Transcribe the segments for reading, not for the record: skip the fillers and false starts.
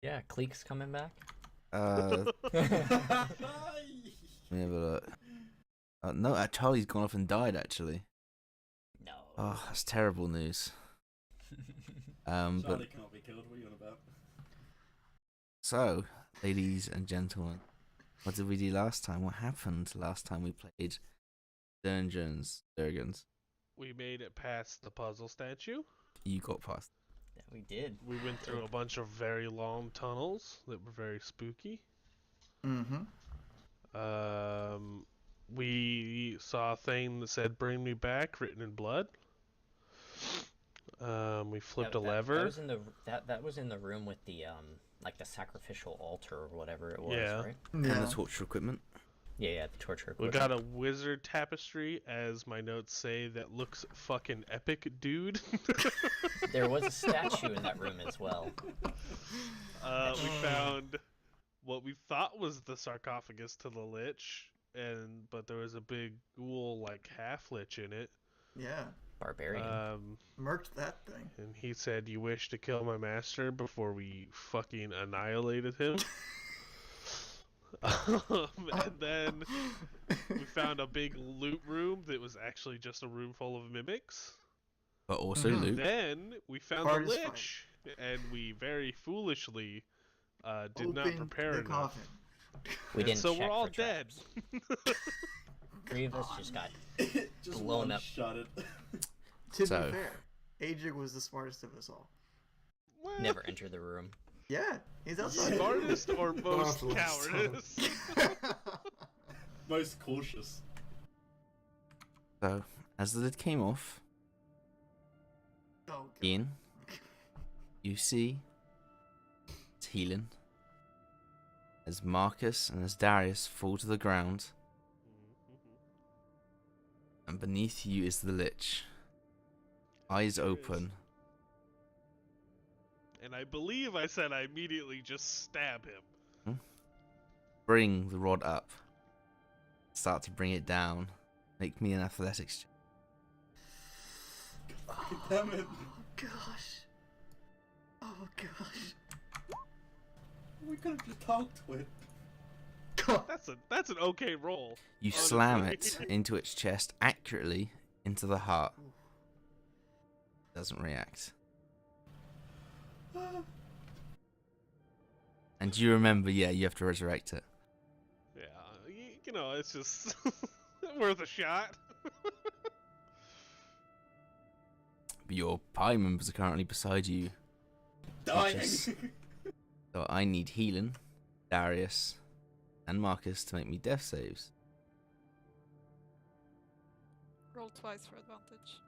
Yeah, Cleek's coming back. Let me have a look. No, Charlie's gone off and died, actually. No. Oh, that's terrible news. Charlie But can't be killed. What are you on about? so, ladies and gentlemen, what did we do last time? What happened last time we played Dungeons and Dragons? We made it past the puzzle statue. You got past. Yeah, we did. We went through a bunch of very long tunnels that were very spooky. Mm-hmm. We saw a thing that said "Bring me back," written in blood. We flipped a lever. That was in the room with the like the sacrificial altar or whatever it was, Yeah. right? And the torture equipment. Yeah, the torture We equipment. got a wizard tapestry, as my notes say, that looks fucking epic, dude. There was a statue in that room as well. We found what we thought was the sarcophagus to the Lich, but there was a big ghoul, like half-Lich in it. Yeah. Barbarian. Murked that thing. And he said, "You wish to kill my master before we fucking annihilated him." And then we found a big loot room that was actually just a room full of mimics. But also Mhm. Luke. Then we found the Hardest fight. Lich, and we very foolishly did not Opened prepare the enough. coffin. We And didn't so check we're all for dead. traps. 3 of us just got Just blown up. shot it. To So- be fair, Adric was the smartest of us all. Well, never entered the room. Yeah, he's outside. Smartest or most Awful cowardice? Most cautious. So, as the lid came off, Oh, God. Ian, you see it's healing as Marcus and as Darius fall to the ground, and beneath you is the Lich. Eyes There it is. open. And I believe I said I immediately just stab him. Bring the rod up. Start to bring it down. Make me an athletics check. Damn it. Oh, gosh. Oh, gosh. We could have just talked to it. That's an okay roll. You Honestly. slam it into its chest accurately into the heart. Doesn't react. And you remember, yeah, you have to resurrect it. Yeah, you know, it's just worth a shot. But your party members are currently beside you. Dying. Yes. So I need healing, Darius, and Marcus to make me death saves. Roll twice for advantage.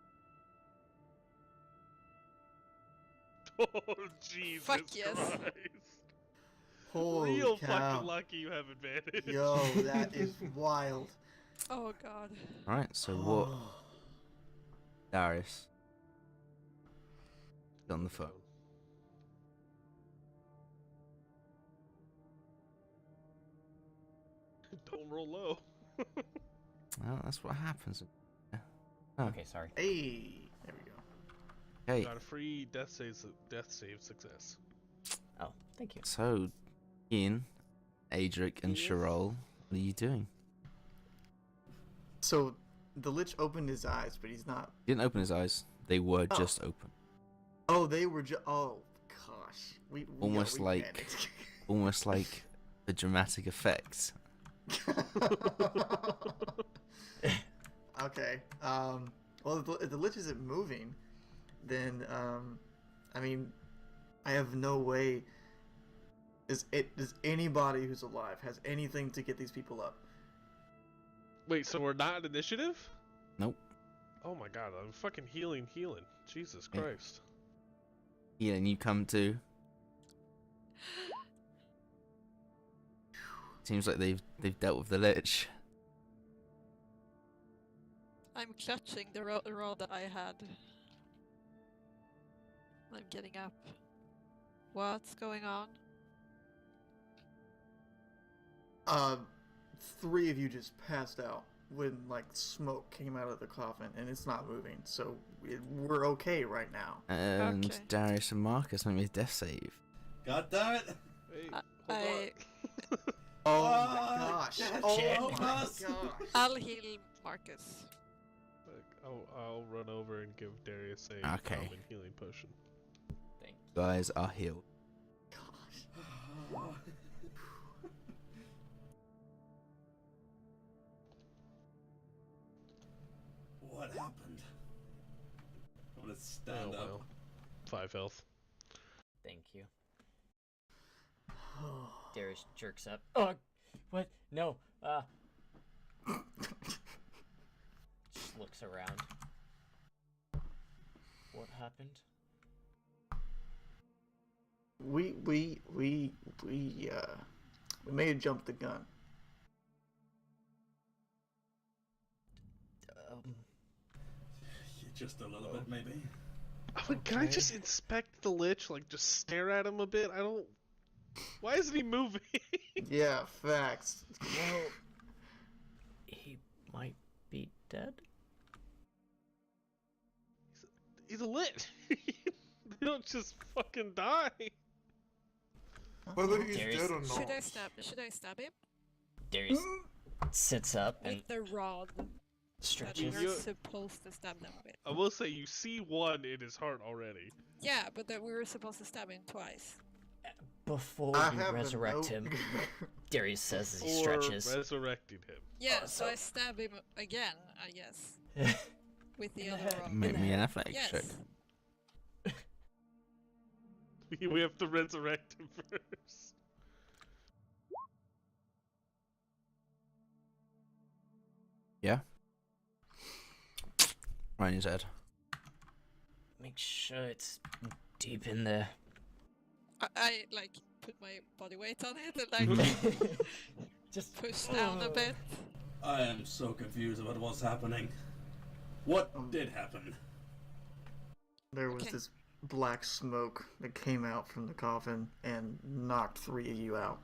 Oh, Jesus Fuck yes. Christ. Holy Real cow. fucking lucky you have advantage. Yo, that is wild. Oh god. Alright, so what? Darius. Get on the phone. Don't roll low. Well, that's what happens. Okay, sorry. Hey, there we go. Okay, Got a free death save success. Oh, thank you. so Ian, Adric, and Yes. Sherol, what are you doing? So, the Lich opened his eyes, but he's not. He didn't open his eyes. They were Oh. just open. Oh, they were just. Oh, gosh. We Almost we like- panicked. Almost like the dramatic effect. Okay. Well, if the Lich isn't moving, then I mean, I have no way. Does anybody who's alive has anything to get these people up? Wait, so we're not at initiative? Nope. Oh my god, I'm fucking healing. Jesus Yeah. Christ. Ian, you come to. Seems like they've dealt with the Lich. I'm clutching the rod that I had. I'm getting up. What's going on? 3 of you just passed out when like smoke came out of the coffin, and it's not moving. So we're okay right now. And Okay. Darius and Marcus make me a death save. God damn it! Wait, I- hold Oh my Ah, gosh. that Oh shit. my Help gosh. I'll heal Marcus. on. I'll run over and give Darius a Okay. common healing potion. Thank Guys are healed. What happened? I'm gonna stand Oh, up. well. 5 health. thank you. Darius jerks up. Oh, what? No. Just looks around. What happened? We may have jumped the gun. Just a little bit, maybe. Can I just inspect the Lich? Like, just stare at him a bit? I don't... Why isn't he moving? Yeah, facts. Well, he might be dead. He's a Lich. They don't just fucking die. Whether he's Darius- dead or not. Should I stab him Darius sits up and with the rod that stretches. we were supposed to stab them with? I will say, you see one in his heart already. Yeah, but that we were supposed to stab him twice. Before I you have a resurrect note. him, Darius says as he Or stretches. resurrecting him. Yeah, Oh, so so- I stab him again, I guess, with the In the other head. rod. Make me an athletics Yes. check. We have to resurrect him first. Yeah? Right in his head. Make sure it's deep in there. I like put my body weight on it and like Just push down a bit. I am so confused about what's happening. What did happen? There was Okay. this black smoke that came out from the coffin and knocked 3 of you out.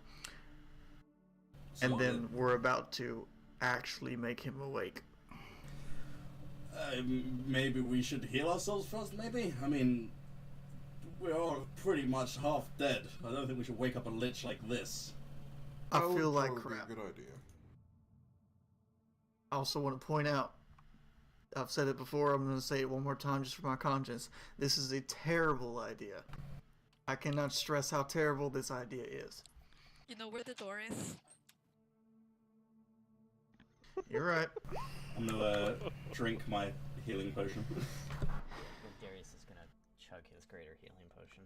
And So then we're about to actually make him awake. maybe we should heal ourselves first, maybe? I mean, we're all pretty much half dead. I don't think we should wake up a lich like this. I That would feel like probably be crap. a good idea. I also want to point out, I've said it before, I'm going to say it one more time just for my conscience. This is a terrible idea. I cannot stress how terrible this idea is. You know where the door is? You're right. I'm gonna drink my healing potion. Darius is gonna chug his greater healing potion.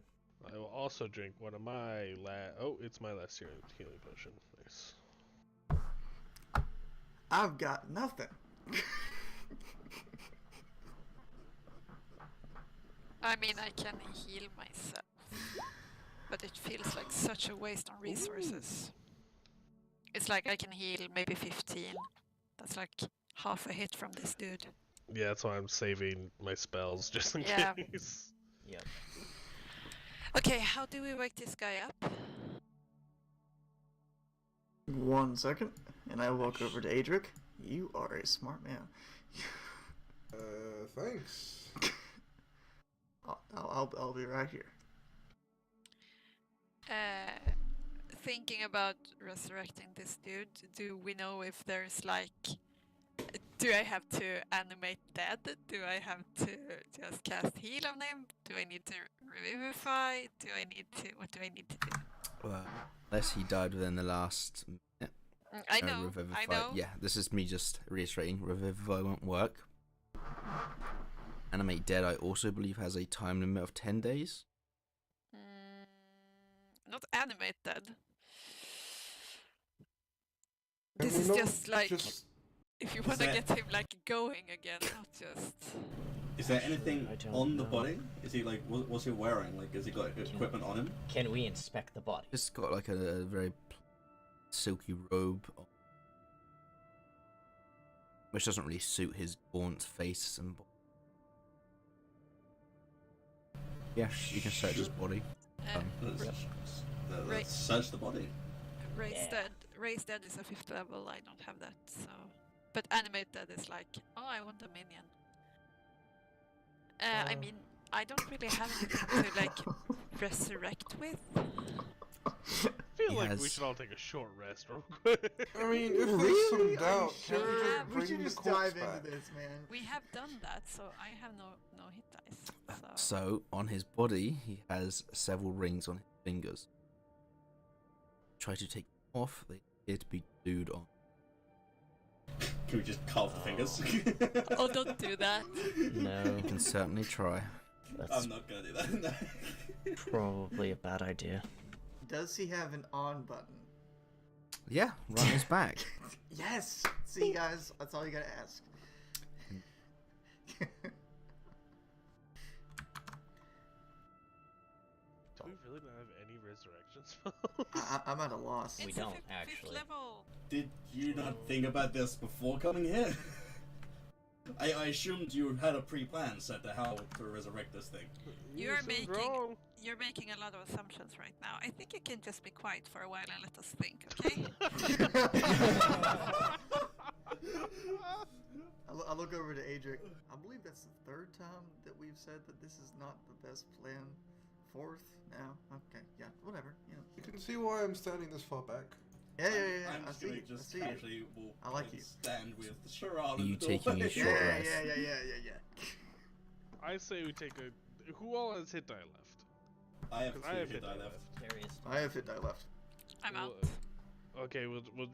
I will also drink one of my Oh, it's my last healing potion. Nice. I've got nothing. I mean, I can heal myself, but it feels like such a waste on resources. It's like I can heal maybe 15. That's like half a hit from this dude. Yeah, that's why I'm saving my spells, just in Yeah. case. Yep. Okay, how do we wake this guy up? 1 second, and I walk over to Adric. You are a smart man. Thanks. I'll be right here. Thinking about resurrecting this dude, do we know if there's like... Do I have to animate dead? Do I have to just cast heal on him? Do I need to revivify? What do I need to do? Well, unless he died within the last minute. I know, Revivify. I know. Yeah, this is me just reiterating. Revivify won't work. Animate Dead, I also believe, has a time limit of 10 days. Not animate dead. Can This we is not just like... just- If you want to that- get him like going again, not just... Is there anything I don't on the know. body? Is he like, what's he wearing? Like, has he got equipment on him? Can we inspect the body? Just got like a very silky robe, which doesn't really suit his gaunt face and body. Yeah, you can search his body. Let's, Right. let's search the body. Raise Yeah. dead. Raise dead is a 5th level, I don't have that, so... But animate dead is like, oh, I want a minion. I Uh. mean, I don't really have anything to like resurrect with. I feel He like we has- should all take a short rest real quick. I mean, if there's Really? some Are you doubt, sure? can you just We bring should the just corpse dive back? into this, man. We have done that, so I have no hit dice. So So, on his body, he has several rings on his fingers. Try to take them off, they appear to be glued on. Can we just carve the fingers? oh, don't do that. No, You can certainly try. that's I'm not gonna do that. No. probably a bad idea. Does he have an on button? Yeah, right on his back. Yes! See, guys, that's all you gotta ask. Do we really not have any resurrection spells? I'm at a loss. We It's a don't, fifth actually. level. Did you not think about this before coming here? I assumed you had a pre-plan set to how to resurrect this thing. You're This is making- wrong. You're making a lot of assumptions right now. I think you can just be quiet for a while and let us think, okay? I look over to Adric. I believe that's the third time that we've said that this is not the best plan. Fourth now. Okay, yeah, whatever. You know. You can see why I'm standing this far back. Yeah. I'm I just see. gonna You. I just see. You. casually walk I like and you. stand with the Sherrod. Are you taking your Yeah, short rest? yeah. I say we take a. Who all has hit die left? I have 'Cause two I have hit hit die die left. Darius, I have hit die left. I'm out. Okay,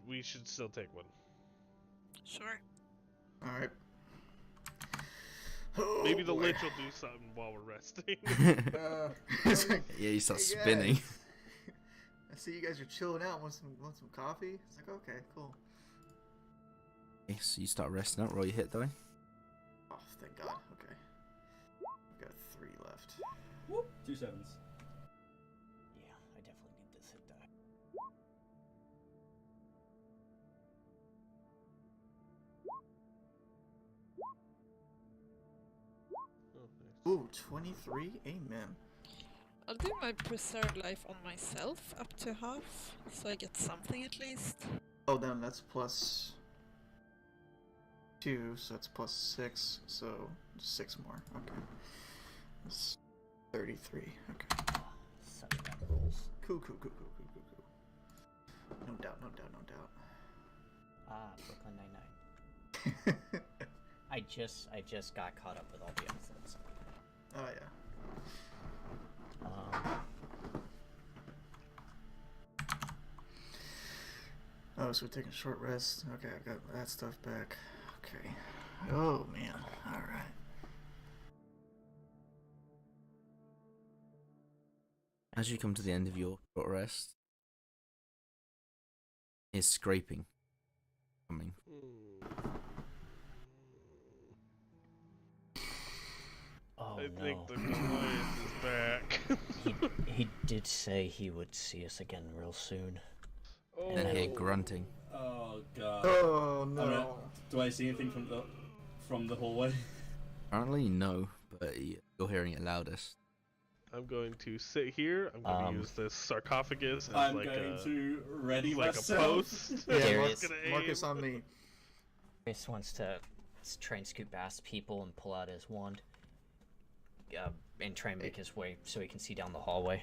we should still take one. Sure. All right. Oh, Maybe the boy. Lich will do something while we're resting. It's like, Yeah, he starts hey, spinning. guys, I see you guys are chilling out. Want some coffee? It's like, okay, cool. Okay, so you start resting up, roll your hit die. Oh, thank God. Okay. I've got 3 left. Whoop, 2 sevens. yeah, I definitely need this hit die. Oh, nice. Ooh, 23? Amen. I'll do my preserved life on myself up to half, so I get something at least. Oh, then that's plus 2, so it's plus 6, so 6 more. Okay. That's 33. Okay. Such bad rolls. Cool. No doubt. Ah, Brooklyn Nine-Nine. I just got caught up with all the episodes. Oh, yeah. Oh, so we're taking a short rest. Okay, I got that stuff back. Okay. Oh, man. Alright. As you come to the end of your short rest, is scraping coming. Oh I no. think the Goliath is back. He did say he would see us again real soon. Oh, And then hear grunting. Oh god. Oh, Alright, no. do I see anything from the hallway? Apparently, no, but you're hearing it loudest. I'm going to sit here. I'm going to use this sarcophagus as I'm like going a to ready like a myself. post. Yeah, Darius- Marcus on me. Darius wants to try and scoot past people and pull out his wand. And try and make his way so he can see down the hallway.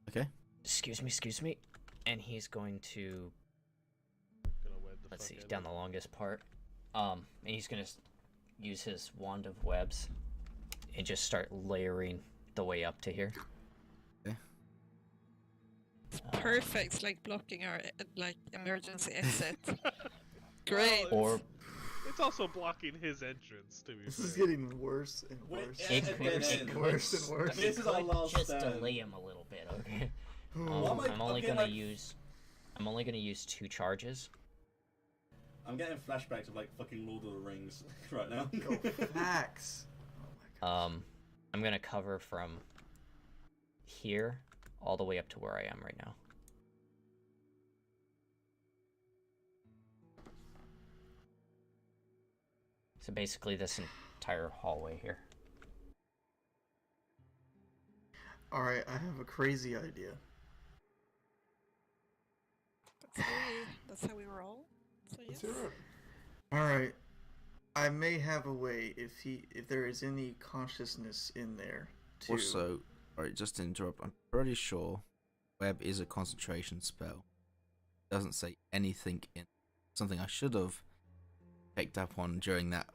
Okay. Excuse me. And he's going to, Gonna wed the let's see, fuck down the longest part. And he's gonna use his wand of webs and just start layering the way up to here. It's perfect. It's like blocking our like emergency exit. Great. Or It's also blocking his entrance. To be This fair. is getting worse and Wait, worse. it could- worse it and could- worse and worse. This is our last just stand. delay him a little bit, okay? Well, I'm only getting, gonna like- use. I'm only gonna use 2 charges. I'm getting flashbacks of like fucking Lord of the Rings right now. Go facts. Oh my god. I'm gonna cover from here all the way up to where I am right now. So basically this entire hallway here. Alright, I have a crazy idea. That's how we roll. So Let's yes. hear it. Alright. I may have a way if there is any consciousness in there. To... Also, sorry, just to interrupt. I'm pretty sure web is a concentration spell. It doesn't say anything in something I should have picked up on during that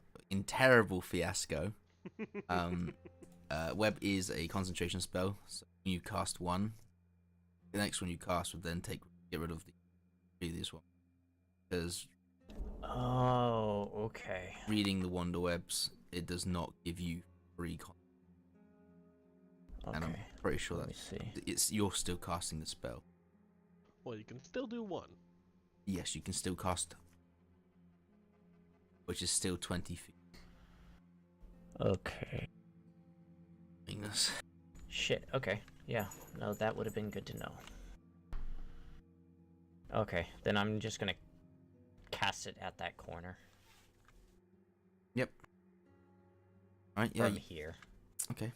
terrible fiasco. Web is a concentration spell, so when you cast one, the next one you cast would then get rid of the previous one. Because Oh, okay. reading the Wonder Webs, it does not give you free Okay. and I'm pretty sure Let that me see. you're still casting the spell. Well, you can still do one. Yes, you can still cast, which is still 20 feet. Okay. Weakness. Shit. Okay. Yeah. No, that would have been good to know. Okay, then I'm just gonna cast it at that corner. Yep. Alright, yeah. From here. Okay.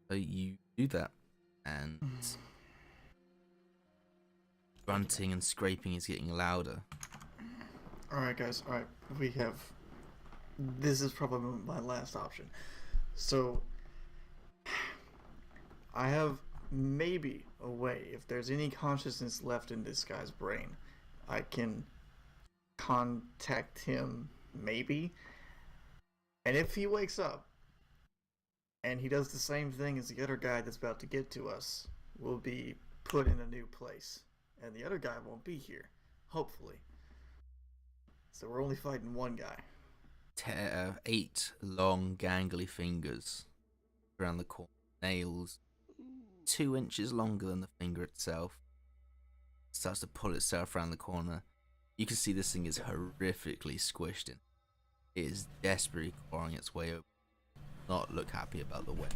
So you do that, and grunting and scraping is getting louder. Alright, guys. Alright, we have. This is probably my last option. So, I have maybe a way, if there's any consciousness left in this guy's brain, I can contact him, maybe. And if he wakes up, and he does the same thing as the other guy that's about to get to us, we'll be put in a new place. And the other guy won't be here. Hopefully. So we're only fighting one guy. 8 long, gangly fingers around the corner. Nails 2 inches longer than the finger itself. Starts to pull itself around the corner. You can see this thing is horrifically squished in. It is desperately clawing its way over. Not look happy about the web.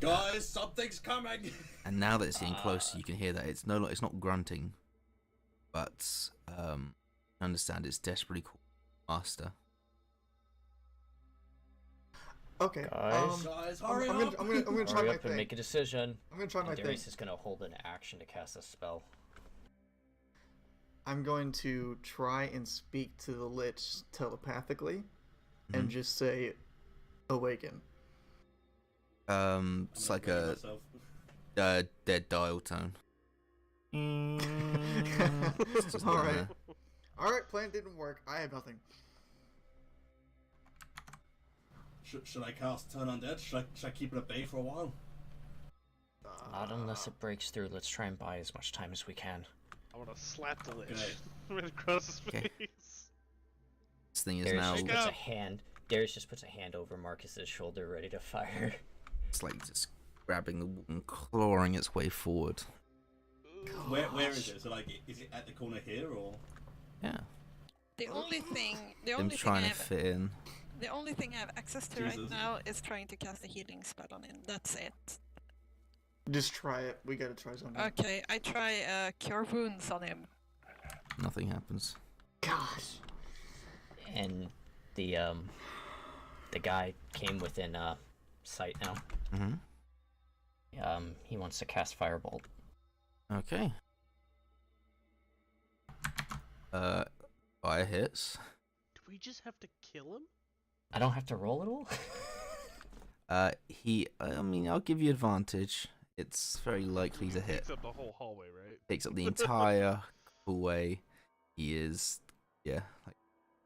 Guys, something's coming! And now that it's getting closer, you can hear that it's not grunting, but I understand it's desperately called Master. Okay. Guys, hurry up! I'm gonna try Hurry my up and thing. make a decision. I'm gonna try my And thing. Darius is gonna hold an action to cast a spell. I'm going to try and speak to the Lich telepathically, and just say, "Awaken." It's like a dead dial tone. It's just All down right. there. All right. Plan didn't work. I have nothing. Should I cast Turn Undead? Should I keep it at bay for a while? Not unless it breaks through. Let's try and buy as much time as we can. I want to slap the Lich Okay. right across his Okay. face. This thing is Darius now. just Wake puts a up. hand. Darius just puts a hand over Marcus's shoulder, ready to fire. It's like just grabbing the wood and clawing its way forward. Where is it? So is it at the corner here or? Yeah. The only thing Them trying to fit in. the only thing I have access to Jesus. right now is trying to cast a healing spell on him. That's it. Just try it. We gotta try something. Okay, I try cure wounds on him. Nothing happens. Gosh. And the guy came within sight now. Mm-hmm. He wants to cast Firebolt. Okay. Fire hits. Do we just have to kill him? I don't have to roll at all. I mean, I'll give you advantage. It's very likely to hit. Takes up the whole hallway, right? Takes up the entire hallway. He is, yeah,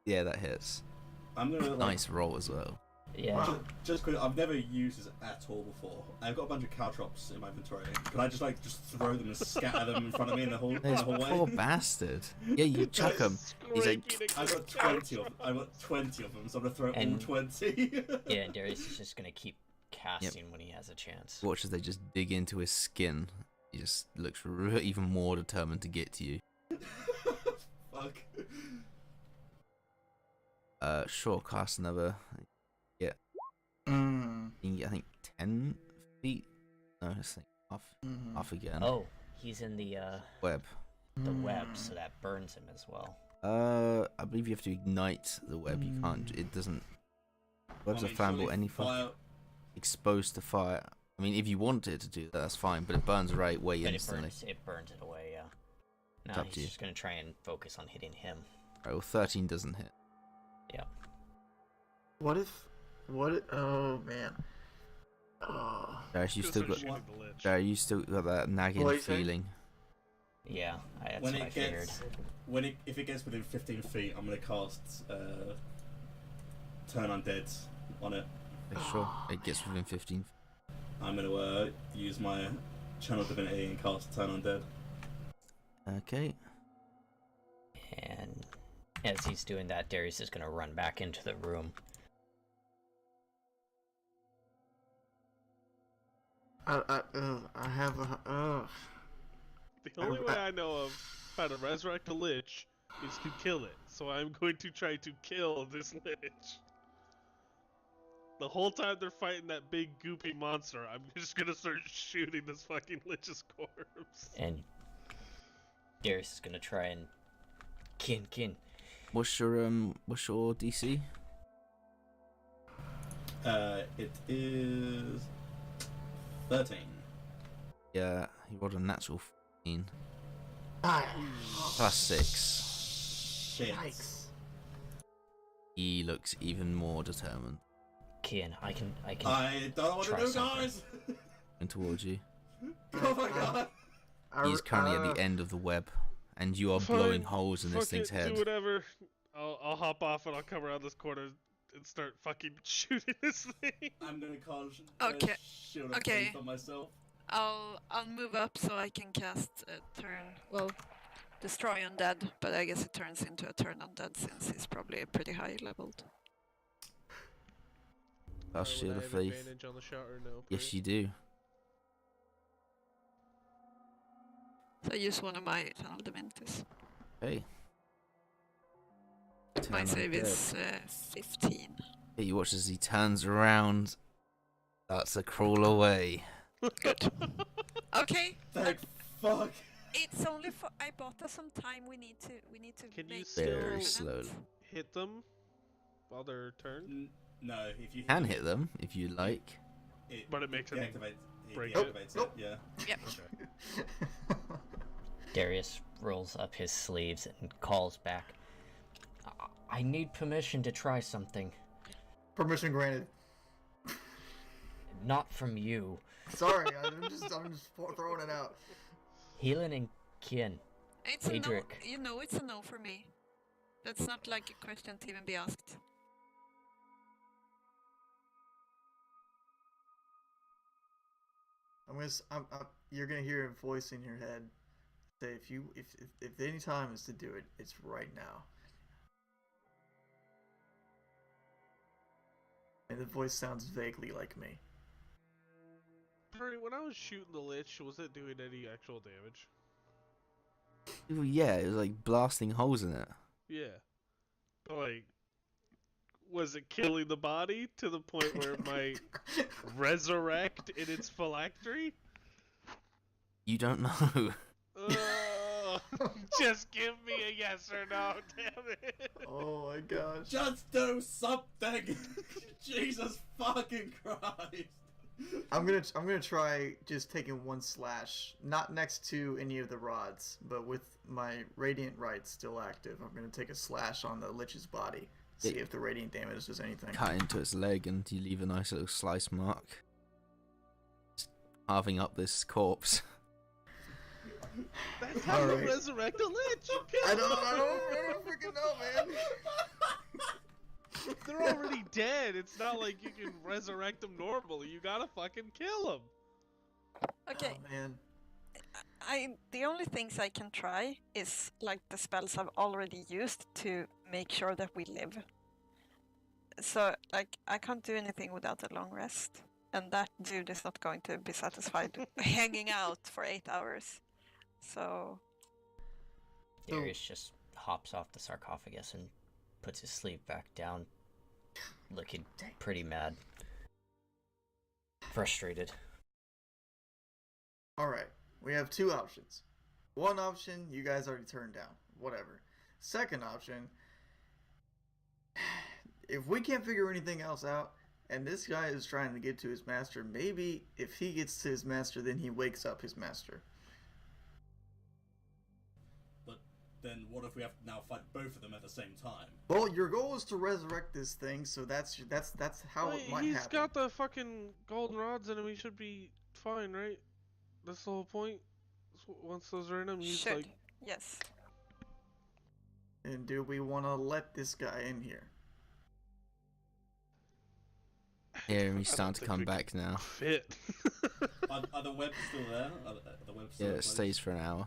that hits. I'm gonna Nice roll as well. Yeah. Just quick, I've never used this at all before. I've got a bunch of caltrops in my inventory. Can I just throw them and scatter them in front of me in the This hallway? poor bastard. Yeah, you chuck him. He's like, I've got 20 of them. I've got 20 of them, so I'm gonna throw all And- 20. Yeah, and Darius is just gonna keep casting when he has a chance. watch as they just dig into his skin. He just looks even more determined to get to you. Fuck. Sure, cast another. Mm. You can get, I think, 10 feet. No, it's like half again. Oh, he's in the Web. web, so that burns him as well. I believe you have to ignite the web. You can't. It doesn't. Webs I are mean, flammable. surely Any fire. exposed to fire. I mean, if you wanted to do that, that's fine. But it burns right away But instantly. it burns it away. Yeah. It's Now up to he's you. just gonna try and focus on hitting him. Right, well, 13 doesn't hit. Yeah. What if? Oh man. Oh. Darius, you Just still start got. shooting the lich. Darius, you still got that nagging What you say? feeling. Yeah, that's When what I it figured. gets, if it gets within 15 feet, I'm gonna cast Turn Undead on it. Yeah, sure. It gets within 15. I'm gonna use my Channel Divinity and cast Turn Undead. Okay. And as he's doing that, Darius is going to run back into the room. I have a. The only way I know of how to resurrect a lich is to kill it. So I'm going to try to kill this lich. The whole time they're fighting that big goopy monster, I'm just gonna start shooting this fucking lich's corpse. And Darius is going to try and... Kin. What's your DC? It is 13. Yeah, he rolled a natural 15 Ah, plus 6. Shit. yikes. He looks even more determined. Kin, I can I don't know what to try do, something. guys! And towards you. Oh my god! He's currently at the end of the web, and you are Fine, blowing holes in this Fuck thing's it, head. do whatever. I'll hop off and I'll come around this corner and start fucking shooting this thing. I'm gonna cast Okay. Shield of Okay. Faith on myself. I'll move up so I can cast a turn. Well, destroy undead, but I guess it turns into a turn undead since he's probably pretty high leveled. That's Would Shield I of have Faith. advantage on the shot or no? Yes, Purry? you do. So I use one of my Tunnel Divinities. Hey. My Turn save undead. is 15. Hey, you watch as he turns around. Starts to crawl away. Good. Okay. Thank fuck! It's only for I bought us some time. We need to Can you make still- Very permanent. slowly. Hit them while they're turned? No, if you Can hit them if you like. But it makes them deactivate. break It it? deactivates Nope. it, yeah. Yep. Okay. Darius rolls up his sleeves and calls back. I need permission to try something. Permission granted. Not from you. Sorry, I'm just throwing it out. Healing and Kin. It's a no. Adric. You know, it's a no for me. That's not like a question to even be asked. You're gonna hear a voice in your head say, if any time is to do it, it's right now. And the voice sounds vaguely like me. Purry, when I was shooting the lich, was it doing any actual damage? Well, yeah, it was like blasting holes in it. Yeah. But, like, was it killing the body to the point where it might resurrect in its phylactery? You don't know. Just give me a yes or no, damn it. Oh my gosh. Just do something! Jesus fucking Christ! I'm gonna try just taking one slash, not next to any of the rods, but with my radiant right still active. I'm gonna take a slash on the lich's body, see if the radiant damage does anything. Cut into its leg and you leave a nice little slice mark. Just carving up this corpse. That's how you Alright. resurrect a lich. You I kill don't freaking know, man. They're already dead. It's not like you can resurrect them normally. You gotta fucking kill them. Okay. Oh man. The only things I can try is like the spells I've already used to make sure that we live. So like I can't do anything without a long rest, and that dude is not going to be satisfied hanging out for 8 hours. So Darius just hops off the sarcophagus and puts his sleeve back down, looking pretty mad. Frustrated. Alright, we have two options. One option, you guys already turned down. Whatever. Second option, if we can't figure anything else out, and this guy is trying to get to his master, maybe if he gets to his master, then he wakes up his master. then what if we have to now fight both of them at the same time? Well, your goal is to resurrect this thing, so that's how it might He's happen. got the fucking golden rods in him. He should be fine, right? That's the whole point. Once those are in him, he's Should. like, Yes. And do we want to let this guy in here? He's starting to come back now. fit. Are the webs still there? Are the webs still Yeah, it closed? stays for an hour.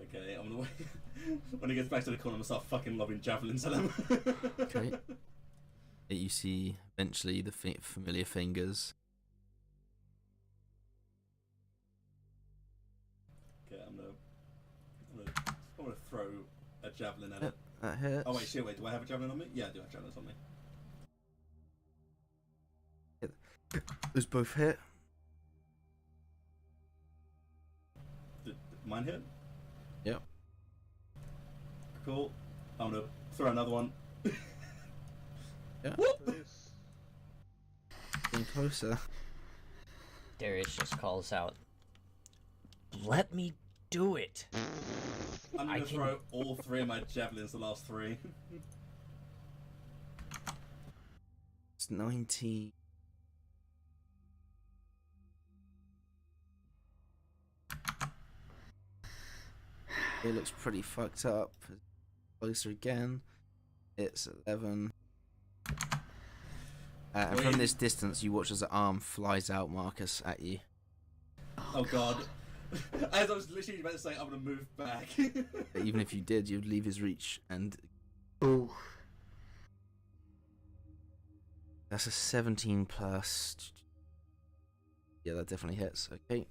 Okay, I'm gonna wait. When he gets back to the corner, I'm gonna start fucking lobbing javelins at him. Okay. You see eventually the familiar fingers. Okay, I'm gonna throw a javelin at it. That hits. Oh wait, shit, wait, do I have a javelin on me? Yeah, I do have javelins on me. Those both hit. Did mine hit? Yep. Cool. I'm gonna throw another one. Yeah. Whoop! Getting closer. Darius just calls out, "Let me do it." I'm I gonna can- throw all three of my javelins, the last three. It's 19. It looks pretty fucked up. Closer again. It's 11. And from this distance, you watch as the arm flies out, Marcus, at you. Oh god. As I was literally about to say, I'm gonna move back. But even if you did, you'd leave his reach, and Ooh. that's a 17 plus. Yeah, that definitely hits. Okay.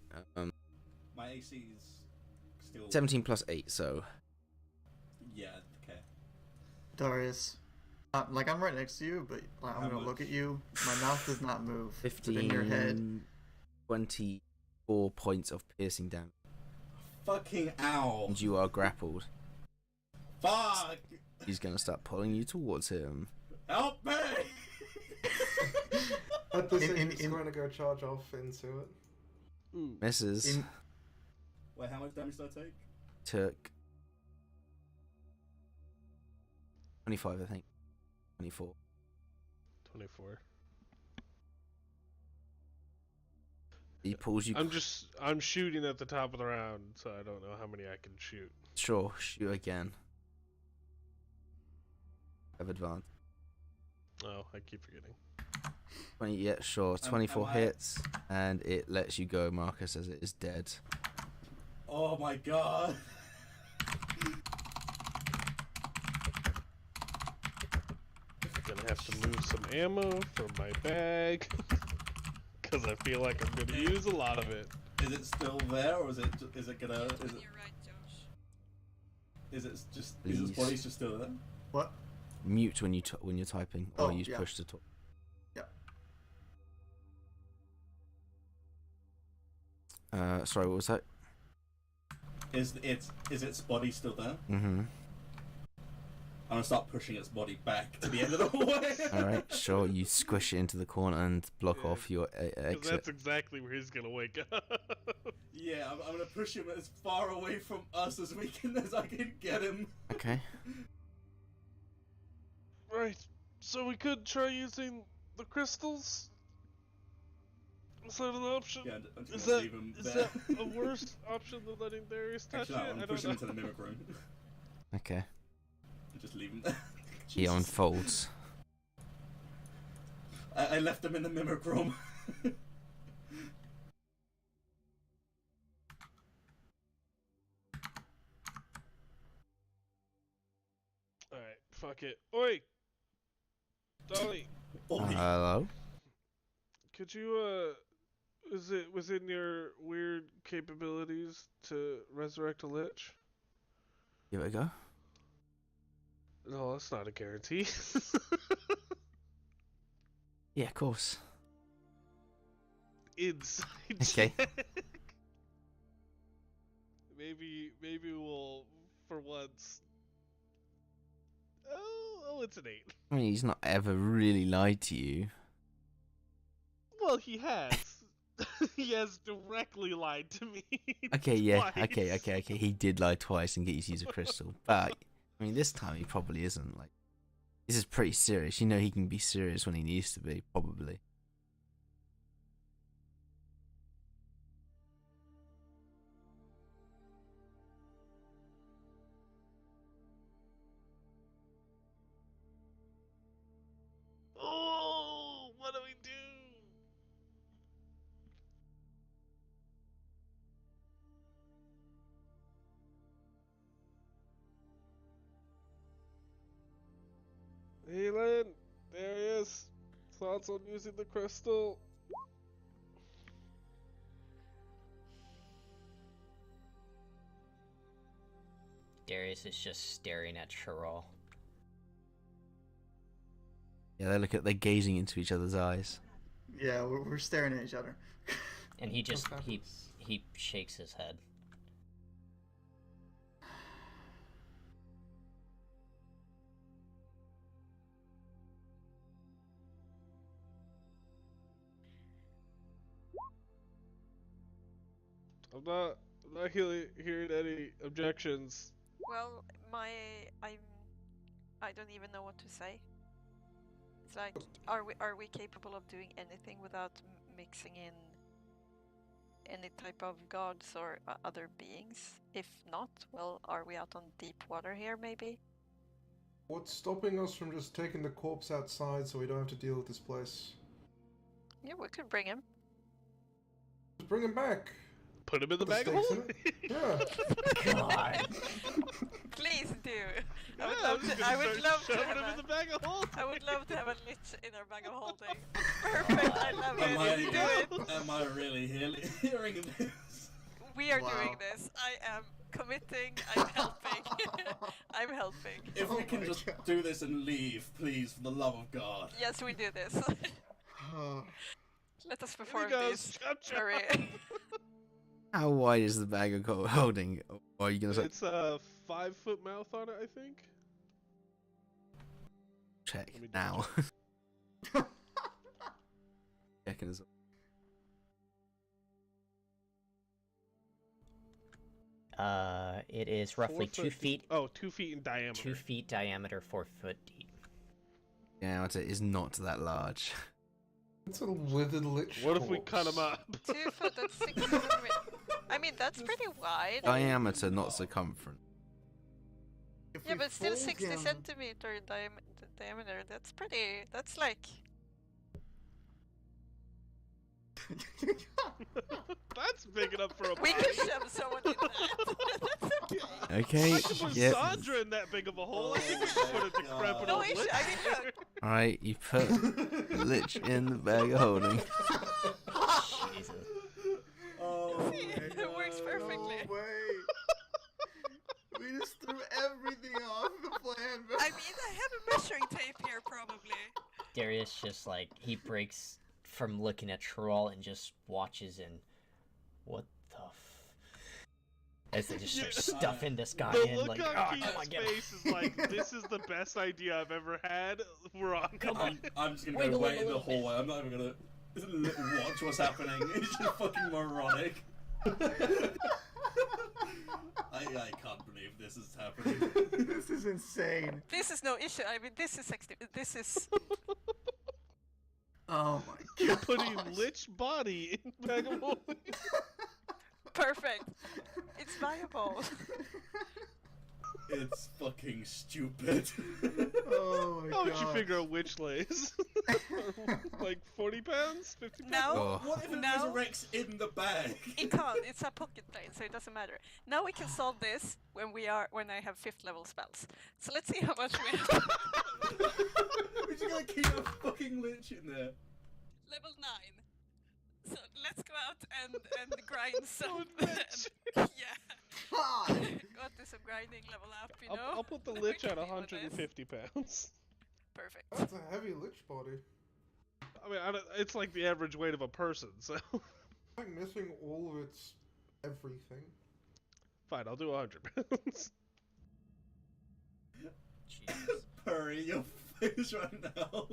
My AC's still... 17 plus 8, so. Yeah, okay. Darius. Like, I'm right next to you, but like, I'm How gonna much? look at you. My mouth does not move. But 15, in your head. 24 points of piercing damage. Fucking ow. And you are grappled. Fuck! He's gonna start pulling you towards him. Help me! At this In- he's in- going to go charge off into it. Ooh. Misses. In- Wait, how much damage did I take? Took 25, I think. 24. 24. He pulls you. I'm shooting at the top of the round, so I don't know how many I can shoot. Sure, shoot again. Have advantage. Oh, I keep forgetting. 20, yeah, sure. 24 am I- hits, and it lets you go, Marcus, as it is dead. Oh my god. Gonna have to move some ammo from my bag. Because I feel like I'm gonna use a lot of it. Is it still there, or is it gonna... Is You're it right, Josh. is it just... Is Please. his body just still there? What? Mute when you're typing, or Oh, use yeah. push to talk. Sorry, what was that? Is its body still there? Mm-hmm. I'm gonna start pushing its body back to the end of the hallway. Alright, sure. You squish it into the corner and block Yeah. off your 'Cause exit. that's exactly where he's gonna wake up. Yeah, I'm gonna push him as far away from us as I can get him. Okay. Right. So we could try using the crystals? Is that an option? Yeah, I'm just Is gonna that leave him is there. that a worse option than letting Darius touch Actually, no, it? I'm I don't pushing know. him into the mimic room. Okay. Just leave him there. He Jesus. unfolds. I left him in the mimic room. Alright, fuck it. Oi! Dolly, Oh, Hello? could you, is it within your weird capabilities to resurrect a lich? Give it a go. No, that's not a guarantee. Yeah, of course. Inside Okay. check. Maybe we'll, for once. Oh, it's an 8. I mean, he's not ever really lied to you. Well, he has. He has directly lied to me. Okay, yeah, twice. okay. He did lie twice and get you to use a crystal, but I mean, this time he probably isn't. Like, this is pretty serious. You know, he can be serious when he needs to be, probably. Oh, what do we do? Helen, there he is. Thoughts on using the crystal? Darius is just staring at Chiral. Yeah, they're gazing into each other's eyes. Yeah, we're staring at each other. And he just What's he happened? he shakes his head. I'm not hearing any objections. Well, I don't even know what to say. It's like, are we capable of doing anything without mixing in any type of gods or other beings? If not, well, are we out on deep water here, maybe? What's stopping us from just taking the corpse outside so we don't have to deal with this place? Yeah, we could bring him. Just bring him back. Put him in the Put the bag of stakes in holding. it. Yeah. God. Please do. Yeah, I would I'm love just to. gonna I would start love to shoving have him in the a, bag of holding. I would love to have a lich in our bag of holding. Perfect. I love Am it. Do it. am I really hearing this? We are Wow. doing this. I am committing. I'm helping. I'm helping. If we Oh can my just God. do this and leave, please, for the love of God. Yes, we do this. Let us Here perform he goes. this. Chop, chop. Very. How wide is the bag of holding? Or are you gonna It's a 5-foot mouth on it, I think. check Let me now? Checking as well. It is roughly 4 2 foot- feet, Oh, 2 feet in diameter. 2 feet diameter, 4 foot deep. Yeah, I'd say it's not that large. It's a withered lich. What if we cut him corpse. up? 2 foot. That's 6 centimeters. I mean, that's pretty wide. Diameter, not circumference. If Yeah, we but still fold 60 him- centimeter diameter. That's pretty. That's like. That's big enough for a We body. can shove someone in that. That's okay. Okay, I could put yep. Sandra in that big of a hole. I think we could put a decrepit No old issue. lich I mean, there. look. Alright, you put the lich in the bag of holding. Jesus. Oh, See, my it works God. perfectly. No way. We just threw everything off the plan, bro. I mean, I have a measuring tape here, probably. Darius just like he breaks from looking at Troll and just watches and what the as they just start Yeah. stuffing this guy The in look like, on oh, Keith's come on, get him." face is like, this is the best idea I've ever had. We're on. Come on. I'm just gonna Wiggle, go wait in wiggle the a little bit. hallway. I'm not even gonna watch what's happening. It's just fucking moronic. I can't believe this is happening. This is insane. This is no issue. I mean, this is 60. This is. Oh my You're god. putting lich body in bag of holding. Perfect. It's viable. It's fucking stupid. Oh my How god. would you figure a witch lays? Like 40 pounds? 50 pounds? Now, Oh. What if it Now- resurrects in the bag? it can't. It's a pocket plane, so it doesn't matter. Now we can solve this when I have 5th level spells. So let's see how much we have. We're just gonna keep a fucking lich in there. Level 9. So let's go out and grind some. Lich. Yeah. God. Go out do some grinding, level up, you know? I'll put the Then we lich can at deal with this. 150 pounds. Perfect. That's a heavy lich body. I mean, it's like the average weight of a person, so. Like missing all of its everything. Fine, I'll do 100 pounds. Jesus. Purry, your face right now.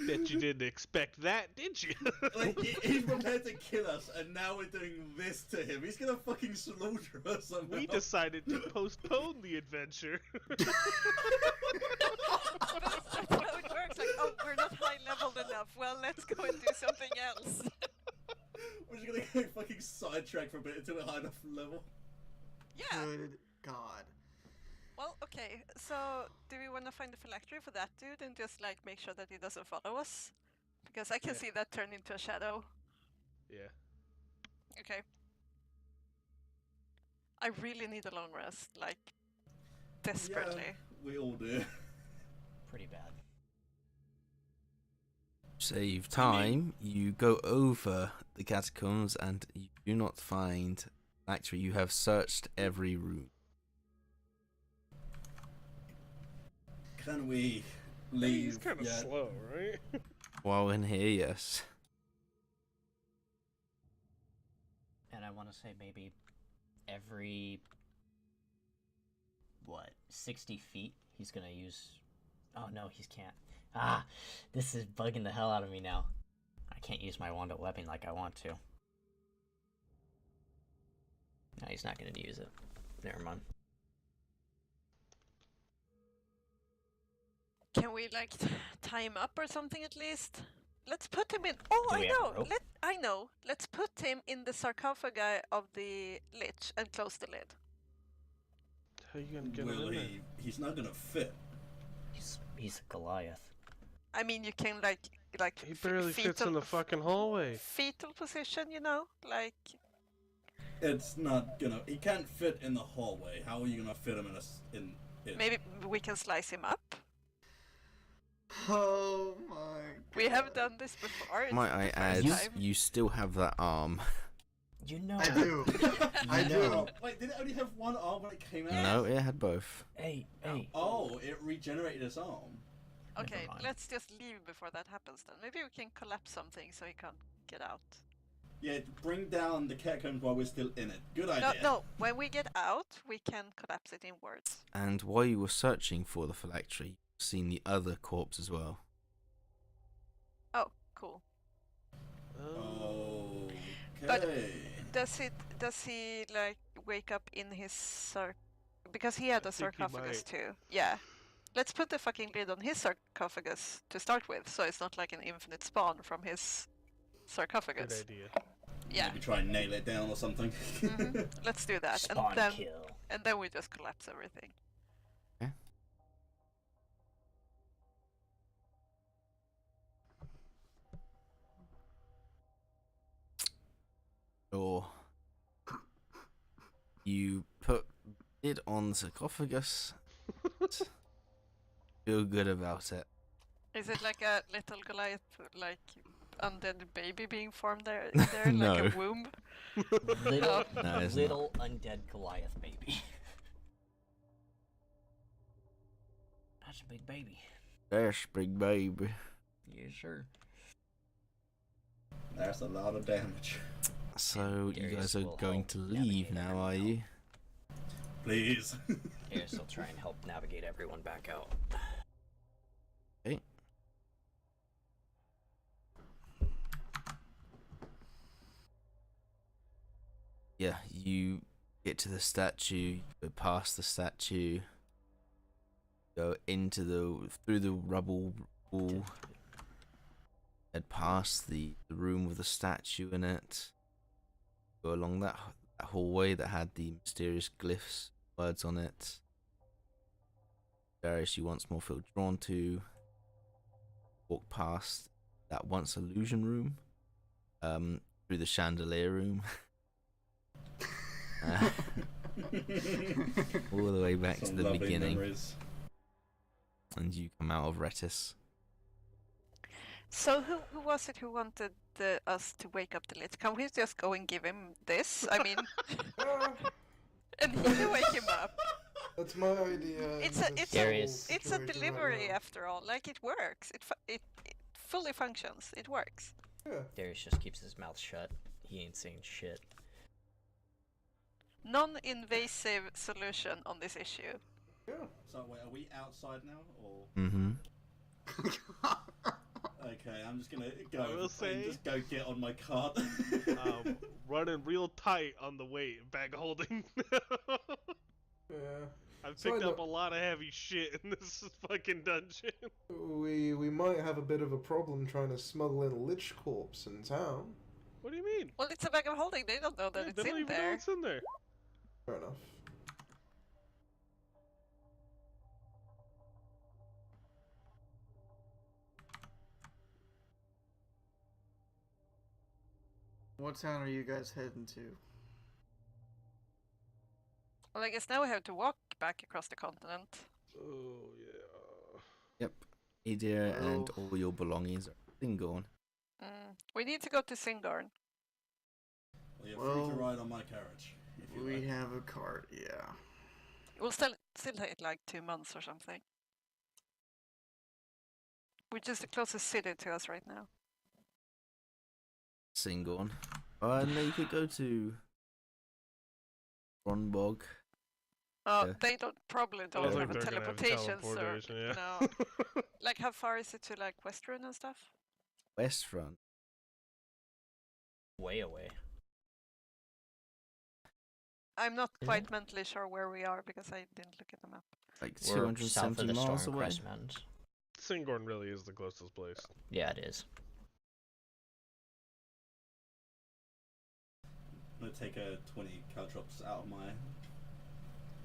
Bet you didn't expect that, did you? Like, he's prepared to kill us, and now we're doing this to him. He's gonna fucking slaughter us somehow. We decided to postpone the adventure. But that's how it works. Like, oh, we're not high leveled enough. Well, let's go and do something else. We're just gonna get fucking sidetracked for a bit until we're high enough level. Yeah. Good God. Well, okay. So, do we want to find the phylactery for that dude and just like make sure that he doesn't follow us? Because I can see that turn into a shadow. Yeah. Okay. I really need a long rest, like desperately. Yeah, we all do. Pretty bad. Save time. You go over the catacombs and you do not find phylactery. You have searched every room. Can we leave? He's kind of yet? slow, right? While in here, yes. And I want to say maybe every, 60 feet he's gonna use... Oh no, he can't. Ah, this is bugging the hell out of me now. I can't use my wand of webbing like I want to. No, he's not gonna use it. Never mind. Can we like tie him up or something at least? Let's put him in. Oh, Do I we have a know. rope? I know. Let's put him in the sarcophagi of the lich and close the lid. How you gonna get him Will in there? he's not gonna fit. He's a Goliath. I mean, you can like He barely fits fetal, in the fucking hallway. fetal position, you know, like. It's not gonna. He can't fit in the hallway. How are you gonna fit him in? Maybe we can slice him up. Oh my God. We have done this before. It's Might I the add, first time. you still have that arm. You know. I do. I do. Oh, wait, did it only have one arm when it came out? No, it had both. Hey. Oh, it regenerated its arm. Okay, mind. let's just leave before that happens then. Maybe we can collapse something so he can't get out. Yeah, bring down the catacombs while we're still in it. Good No, idea. no. When we get out, we can collapse it inwards. And while you were searching for the phylactery, you've seen the other corpse as well. Oh, cool. Okay. But- Does he like wake up in his because he had I a think he sarcophagus might. too. Yeah. Let's put the fucking lid on his sarcophagus to start with, so it's not like an infinite spawn from his Good sarcophagus. idea. Yeah. Maybe try and nail it down or something. Mhm. Let's do that, Spawn and kill. then we just collapse everything. Or you put it on the sarcophagus. Feel good about it. Is it like a little Goliath, like undead baby being formed there, like No. a womb? Little, No, it's little undead Goliath baby. That's a big baby. There's big baby. Yeah, sure. That's a lot of damage. So you Darius guys are will going help to navigate leave now, everyone are out. you? Please. Darius will try and help navigate everyone back out. Okay. Yeah, you get to the statue, go past the statue, go through the rubble wall, head past the room with the statue in it, go along that hallway that had the mysterious glyphs, words on it. Darius, you once more feel drawn to. Walk past that once illusion room, through the chandelier room, all the way back to Some the lovely beginning, memories. and you come out of Retis. So who was it who wanted us to wake up the lich? Can we just go and give him this? I mean, and he can wake him up. That's my idea. in It's this a whole Darius. It's a situation right delivery now. after all. Like it works. It fully functions. It works. Yeah. Darius just keeps his mouth shut. He ain't saying shit. Non-invasive solution on this issue. Yeah. So wait, are we outside now, or? Mm-hmm. Okay, I'm just gonna go. I will say- just go get on my cart. Running real tight on the weight, bag holding. Yeah. I've So picked I up a know- lot of heavy shit in this fucking dungeon. We might have a bit of a problem trying to smuggle in a lich corpse in town. What do you mean? Well, it's a bag of holding. They don't know that Yeah, it's they don't in even know there. it's in there. Fair enough. What town are you guys heading to? Well, I guess now we have to walk back across the continent. Oh yeah. Yep. Idir and Oh. all your belongings are been gone. We need to go to Singorn. Well, you're free to Well, ride on my carriage if you We like. have a cart, yeah. We'll still take like 2 months or something. Which is the closest city to us right now. Singorn. No, you could go to Ronbog. Oh, Yeah. they probably I don't don't have think a they're gonna have teleportation, so teleportation, yeah. no. Like, how far is it to like Westrun and stuff? Westfront. Way away. I'm not Is quite it? mentally sure where we are because I didn't look at the map. Like We're south of 270 the miles away. Stormcrest Mountains. Singorn really is the closest place. Yeah, it is. I'm gonna take 20 caltrops out of my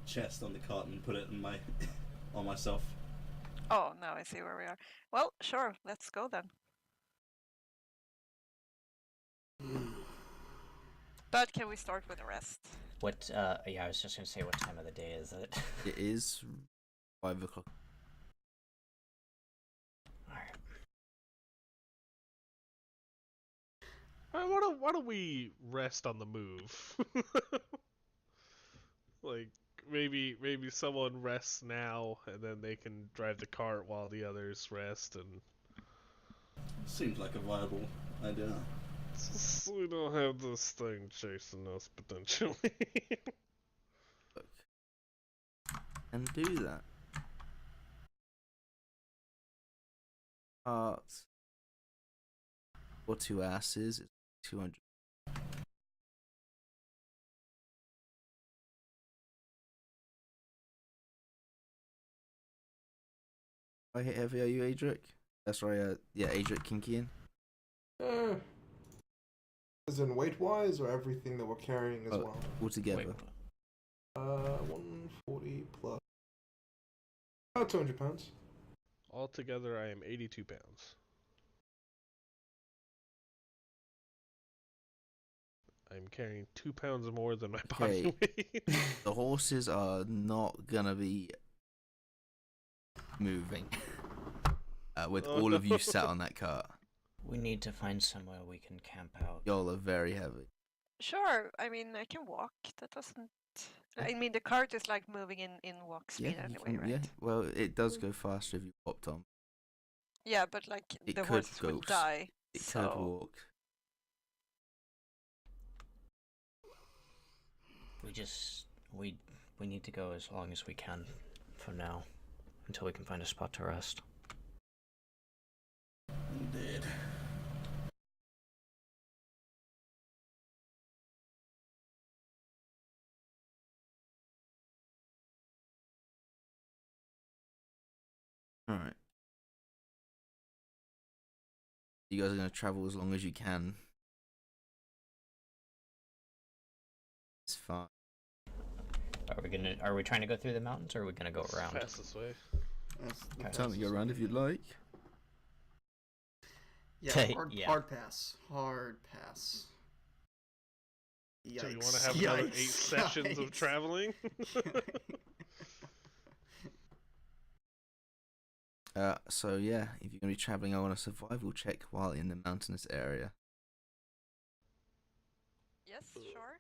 chest on the cart and put it in my on myself. Oh, now I see where we are. Well, sure, let's go then. But can we start with the rest? What? Yeah, I was just gonna say, what time of the day is it? It is 5 o'clock. Alright. Why don't we rest on the move? Like maybe someone rests now and then they can drive the cart while the others rest, and Seems like a viable idea. so we don't have this thing chasing us potentially. And do that. For 2 asses, it's 200. I hit heavy, are you Adric? That's right, yeah, Adric Kinkian. Eh. As in weight-wise, or everything that we're carrying as Oh. well? All together. Wait, 140 plus. About 200 pounds. Altogether, I am 82 pounds. I'm carrying 2 pounds more than my body weight. The horses are not gonna be moving with Oh, all of no. you sat on that cart. We need to find somewhere we can camp out. Y'all are very heavy. Sure, I mean, I can walk. That doesn't... I mean, the cart is like moving in walk speed you anyway, can- right? yeah. Well, it does go faster if you popped on. Yeah, but like, It the could horses will go s- die, It so... could walk. We need to go as long as we can for now, until we can find a spot to rest. Indeed. Alright. You guys are going to travel as long as you can. It's fine. Are we trying to go through the mountains, or are we gonna go around? Fastest way. That's the Okay. Tell me, go fastest around way. if you'd like. Yeah, hard, Yeah. hard pass. Hard pass. Yikes. So you want to have another 8 Yikes. sessions of Yikes. traveling? So yeah, if you're going to be traveling on a survival check while in the mountainous area Yes, sure.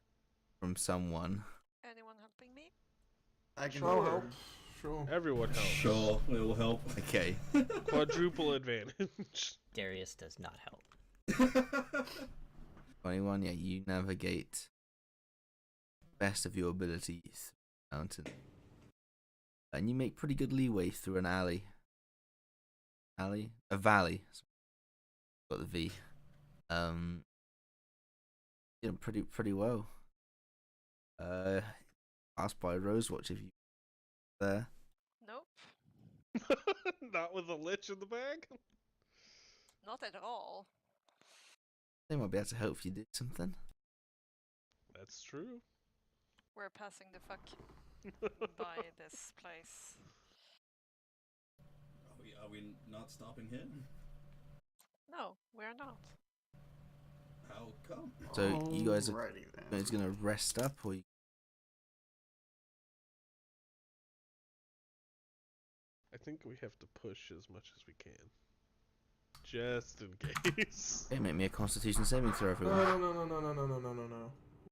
from someone. Anyone helping me? I can Sure. help. Sure. Everyone helps. Sure, it will help. Okay. Quadruple advantage. Darius does not help. 21, yeah, you navigate best of your abilities mountain. And you make pretty good leeway through an alley. A valley. got the V. Pretty well. Asked by Rosewatch if you there. Nope, Not with a lich in the bag. not at all. They might be able to help if you do something. That's true. We're passing the fuck by this place. Are we not stopping here? No, we're not. How come? So you guys are Alrighty then. going to rest up, or I think we have to push as much as we can. Just in case. okay, make me a Constitution saving throw, everyone.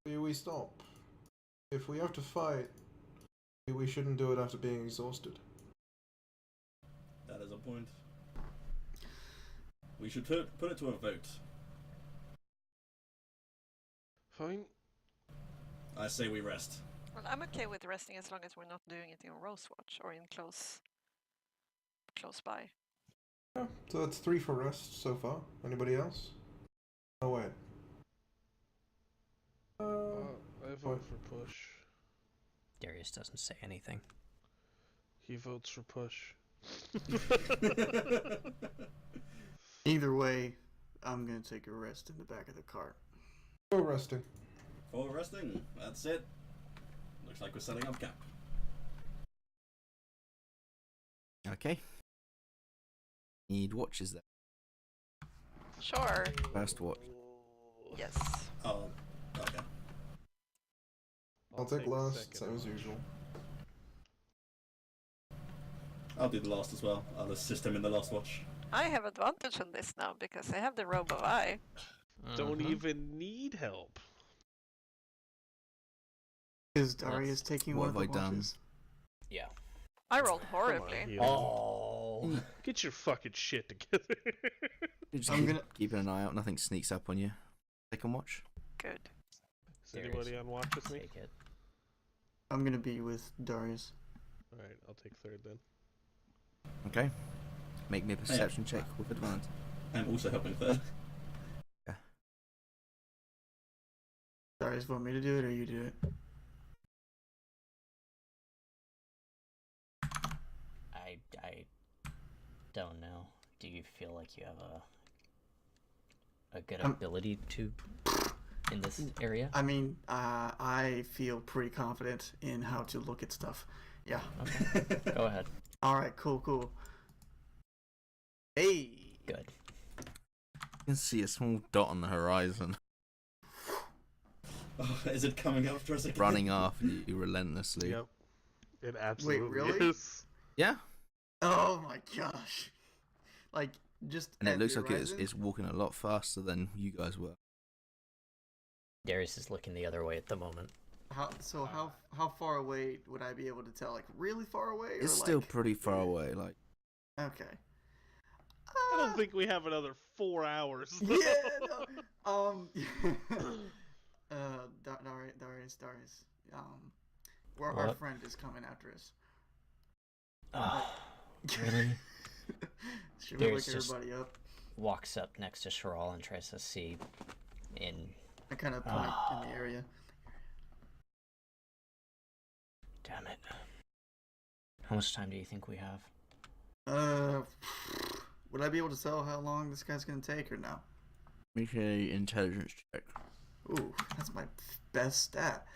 No. We stop. If we have to fight, we shouldn't do it after being exhausted. That is a point. We should put it to a vote. Fine. I say we rest. Well, I'm okay with resting as long as we're not doing it in Rosewatch or in close by. Yeah, so that's 3 for rest so far. Anybody else? Oh wait. I vote for push. Darius doesn't say anything. He votes for push. Either way, I'm gonna take a rest in the back of the cart. Go resting. For resting, that's it. Looks like we're setting up camp. Okay. Need watches there. Sure. First watch. Yes. Oh, okay. I'll take the last, second same as watch. usual. I'll do the last as well. I'll assist him in the last watch. I have advantage on this now because I have the robe of eye. Don't Mhm. even need help. Is Darius taking what one of the have I done? watches? Yeah. I rolled Come on, horribly. Hilo. Oh. Get your fucking shit together. You're just I'm gonna- keeping an eye out. Nothing sneaks up on you. Second watch. Good. Is anybody on watch with me? Take it. I'm gonna be with Darius. Alright, I'll take third then. Okay. Make me a perception check with advantage. I'm also helping third. Darius, want me to do it or you do it? I don't know. Do you feel like you have a good ability to in this area? I mean, I feel pretty confident in how to look at stuff. Yeah. Okay. Go ahead. All right. Cool. Hey. Good. You can see a small dot on the horizon Oh, is it coming after us again? running after you relentlessly. Yep. It absolutely really? is. Yeah. Oh my gosh. Like just. And at it looks the like horizon? it's walking a lot faster than you guys were. Darius is looking the other way at the moment. How far away would I be able to tell? Like really far away? It's or still like... pretty far away. Like Okay. I don't think we have another 4 hours. though. Yeah. No. Darius. Where our What? friend is coming after us. Oh, really? Should we Darius wake just- everybody up? Walks up next to Sharal and tries to see in. I kind of point in the area. Damn it. How much time do you think we have? Would I be able to tell how long this guy's gonna take or no? make a intelligence check. Ooh, that's my best stat.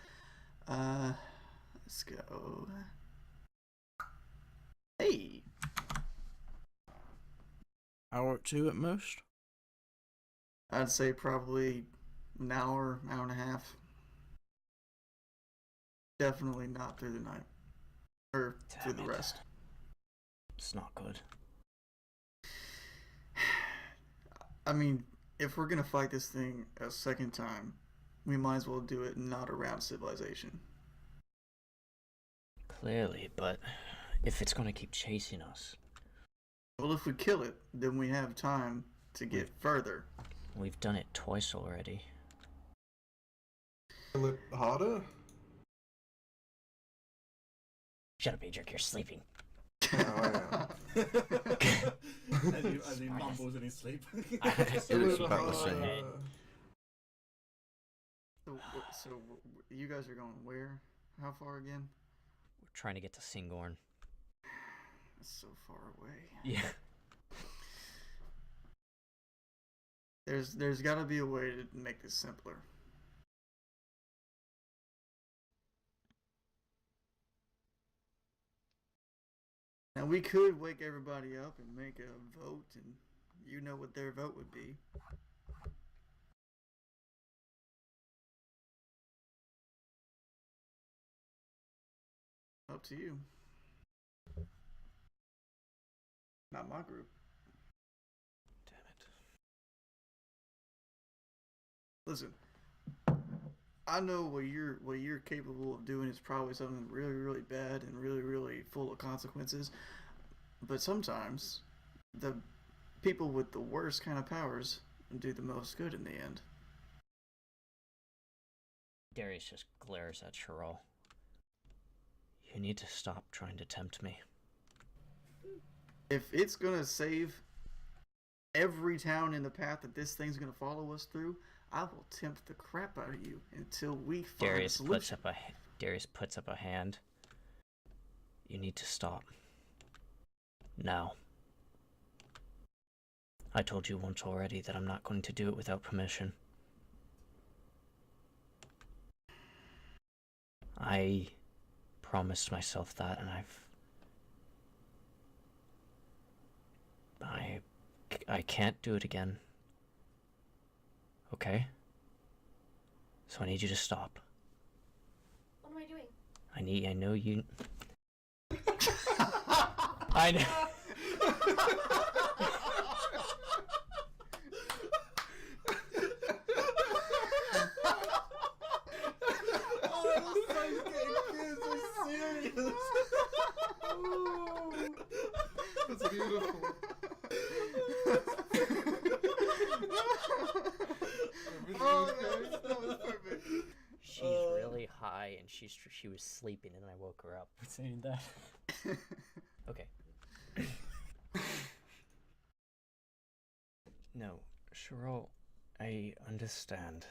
Let's go. Hey. Hour or two at most. I'd say probably an hour and a half. Definitely not through the night. Or through the Damn it. rest. It's not good. I mean, if we're gonna fight this thing a second time, we might as well do it not around civilization. Clearly, but if it's gonna keep chasing us, Well, if we kill it, then we have time to get further. we've done it twice already. Kill it harder? Shut up, Adric, you're sleeping. as he mumbles in his sleep. It was about the same. So you guys are going where? How far again? We're trying to get to Singorn. That's so far away. Yeah. There's got to be a way to make this simpler. Now we could wake everybody up and make a vote, and you know what their vote would be. Up to you. Not my group. Damn it. Listen, I know what you're capable of doing is probably something really, really bad and really, really full of consequences. But sometimes the people with the worst kind of powers do the most good in the end. Darius just glares at Sherrill. You need to stop trying to tempt me. If it's gonna save every town in the path that this thing's gonna follow us through, I will tempt the crap out of you until we find a solution. Darius puts up a hand. You need to stop. Now. I told you once already that I'm not going to do it without permission. I promised myself that, and I can't do it again. Okay? So I need you to stop. What am I doing? I know you... I know... That's beautiful. That was perfect. She's really high, and she was sleeping, and I woke her up saying that. Okay. No, Sherrill, I understand.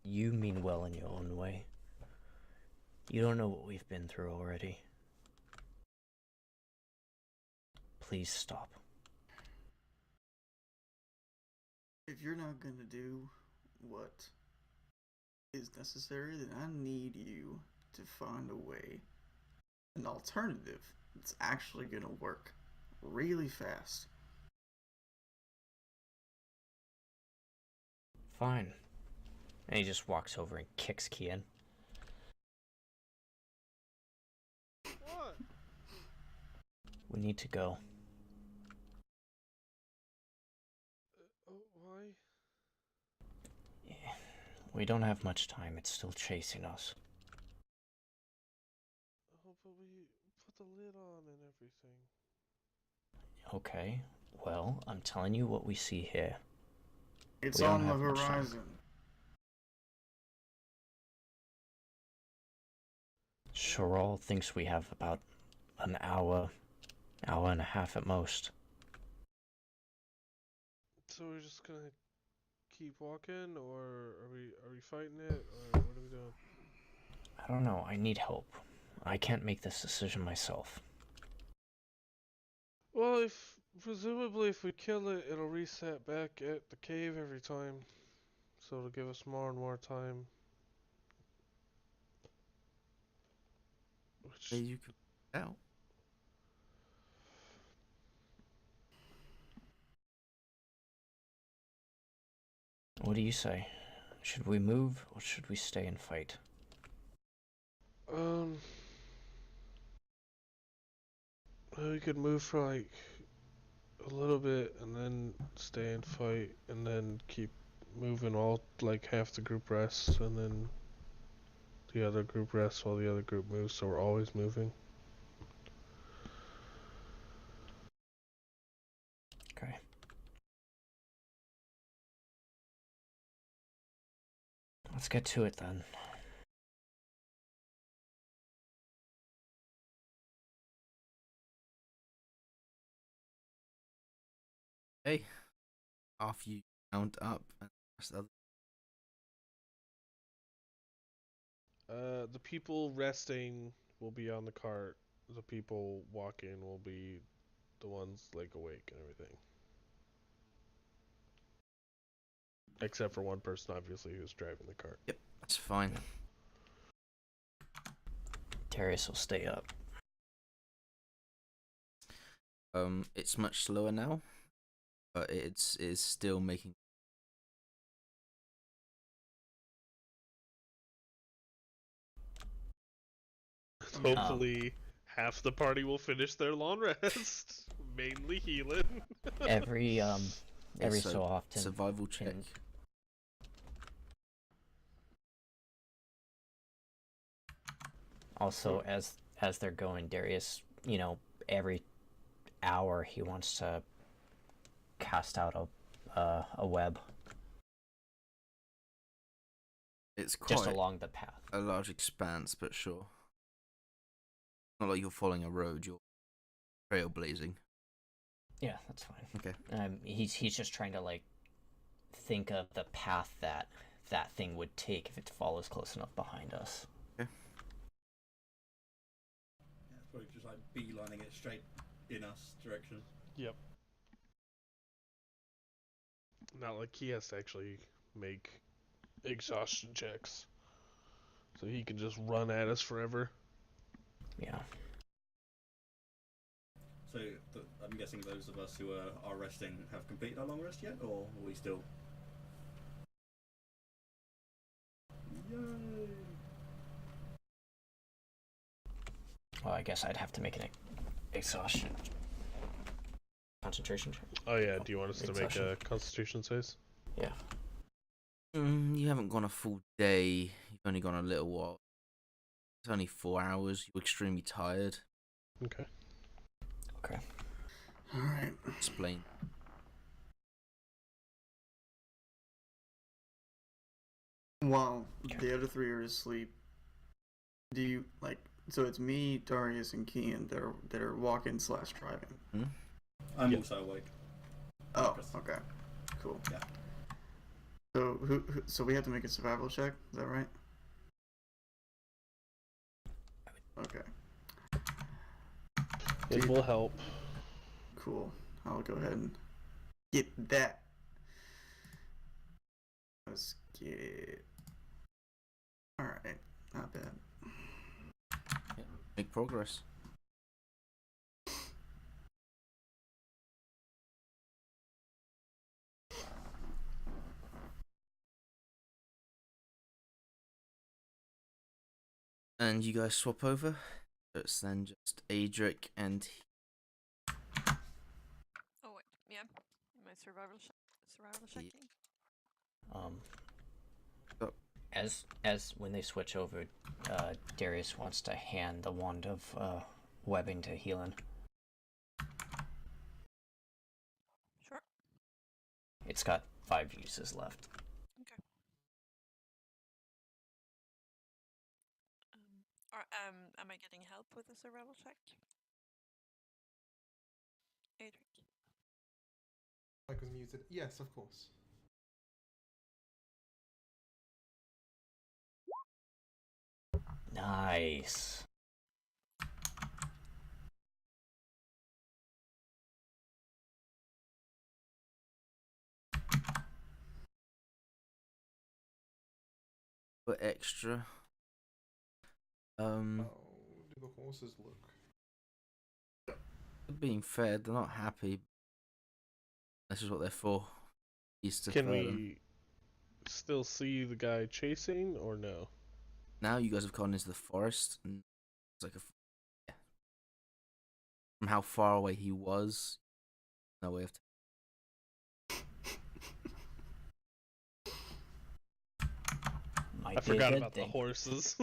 You mean well in your own way. You don't know what we've been through already. Please stop. If you're not gonna do what is necessary, then I need you to find a way, an alternative that's actually gonna work really fast. Fine. And he just walks over and kicks Kian. What? We need to go. Why? Yeah. We don't have much time. It's still chasing us. Oh, but we put the lid on and everything. Okay. Well, I'm telling you what we see here. It's We don't on the have much time. horizon. Sherrill thinks we have about an hour and a half at most. So we're just gonna keep walking, or are we fighting it, or what are we doing? I don't know. I need help. I can't make this decision myself. Well, presumably if we kill it, it'll reset back at the cave every time, so it'll give us more and more time. Which You can out. What do you say? Should we move, or should we stay and fight? we could move for like a little bit and then stay and fight, and then keep moving while like half the group rests, and then the other group rests while the other group moves, so we're always moving. Okay. Let's get to it then. Okay. After you count up and the rest of The people resting will be on the cart. The people walking will be the ones like awake and everything. Except for one person, obviously, who's driving the cart. Yep, that's fine. Darius will stay up. It's much slower now, but it's still making. Hopefully, half the party will finish their long rest, mainly healing. Every It's a so often. survival check. in- Also, as they're going, Darius, every hour he wants to cast out a web It's just quite along the path. a large expanse, but sure. Not like you're following a road, you're trailblazing. Yeah, that's fine. Okay. He's just trying to like think of the path that thing would take if it follows close enough behind us. Okay. Yeah, it's probably just like beelining it straight in us direction. Yep. Not like he has to actually make exhaustion checks. So he can just run at us forever. Yeah. So I'm guessing those of us who are resting have completed our long rest yet, or are we still? Yay! Well, I guess I'd have to make an exhaustion concentration check. Oh yeah, do you want us to make Exhaustion. a constitution save? Yeah. You haven't gone a full day. You've only gone a little while. It's only 4 hours. You're extremely tired. Okay. Okay. Alright. Explain. While the other three are asleep, do you like? So it's me, Darius, and Kian that are walking / driving. I'm Yep. also awake. Oh, okay, cool. Yeah. So so we have to make a survival check. Is that right? Okay. It will help. Cool. I'll go ahead and get that. Let's get. Alright, not bad. Make progress. And you guys swap over. So it's then just Adric and Oh wait, yeah. My survival checking. Oh. As when they switch over, Darius wants to hand the wand of webbing to Healan. Sure. It's got 5 uses left. Okay. Am I getting help with the survival check? Adric. Mike was muted. Yes, of course. Nice. for extra. How do the horses look? Being fed, they're not happy. This is what they're for. Used to Can fed we them. still see the guy chasing or no? Now you guys have gone into the forest, and it's like yeah. From how far away he was, no way of. Might I be a forgot good about the thing. horses.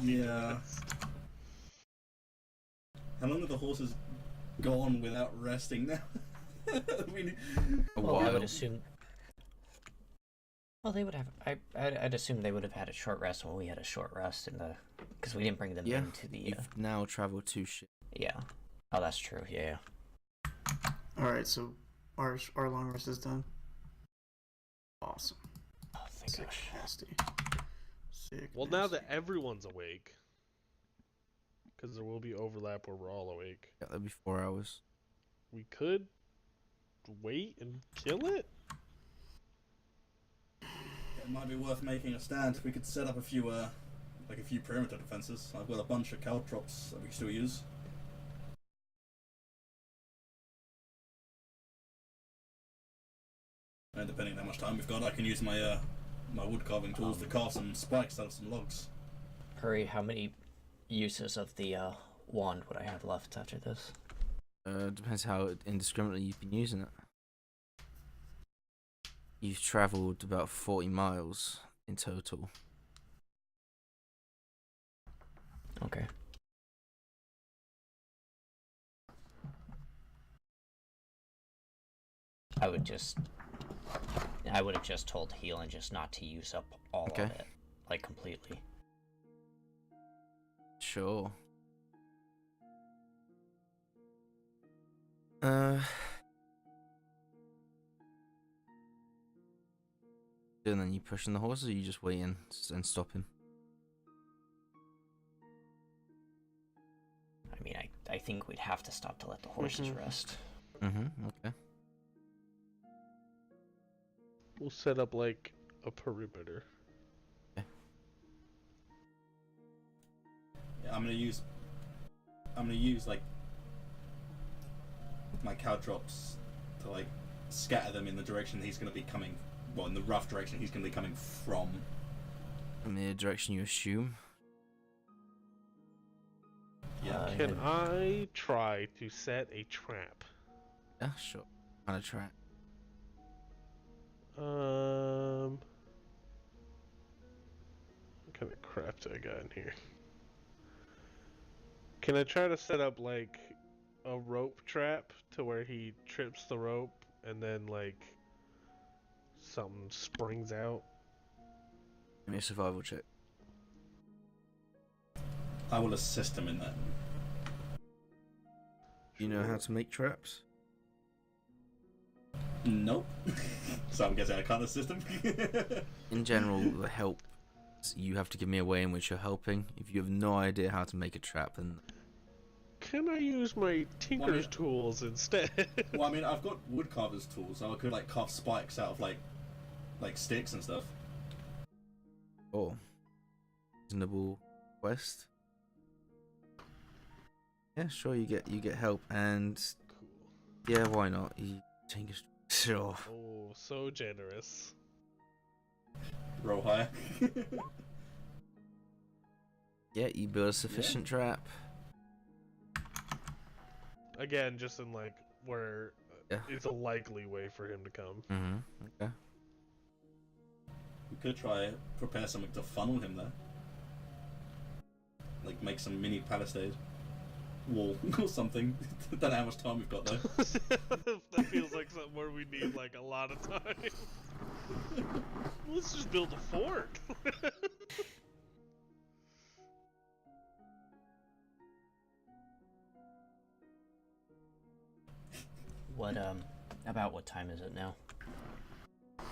Yeah. How long have the horses gone without resting now? I mean, A Well, I while. would assume. Well, they would have. I'd assume they would have had a short rest when we had a short rest in the, because we didn't bring them Yeah, into the. You've now travelled 2 ships. Yeah. Oh, that's true. Yeah. Alright, so our long rest is done. Awesome. Oh, thank Sick, gosh. nasty. Sick. Well, now nasty. that everyone's awake, because there will be overlap where we're all awake, Yeah, that'll be 4 hours. we could wait and kill it? It might be worth making a stand. We could set up a few, like a few perimeter defenses. I've got a bunch of caltrops that we can still use. And depending on how much time we've got, I can use my my wood carving tools to carve some spikes out of some logs. Purry, how many uses of the wand would I have left after this? Depends how indiscriminately you've been using it. You've travelled about 40 miles in total. Okay. I would have just told Healing just not to use up all Okay. of it, like completely. Sure. And then you pushing the horses, or you just waiting and stopping? I mean, I think we'd have to stop to let the horses rest. Okay. We'll set up like a perimeter. Yeah, I'm gonna use like my caltrops to like scatter them in the direction he's gonna be coming. Well, in the rough direction he's gonna be coming from. In the direction you assume. Yeah. Can I try to set a trap? Yeah, sure. On a track. What kind of crap do I got in here? Can I try to set up like a rope trap to where he trips the rope and then like something springs out? Give me a survival check. I will assist him in that. You know how to make traps? Nope. So I'm guessing I can't assist him. In general, the help, you have to give me a way in which you're helping. If you have no idea how to make a trap, then... Can I use my tinker's tools instead? Well, I mean, I've got wood carver's tools, so I could like carve spikes out of like sticks and stuff. Oh. Reasonable quest. Yeah, sure, you get help, and... Cool. Yeah, why not? You take a... Sure. Oh, so generous. Roll higher. Yeah, you build a sufficient trap. Again, just in like where Yeah. it's a likely way for him to come. Okay. We could try prepare something to funnel him there. Like make some mini palisade wall or something. Don't know how much time we've got though. That feels like something where we need like a lot of time. Let's just build a fort. What, about what time is it now? If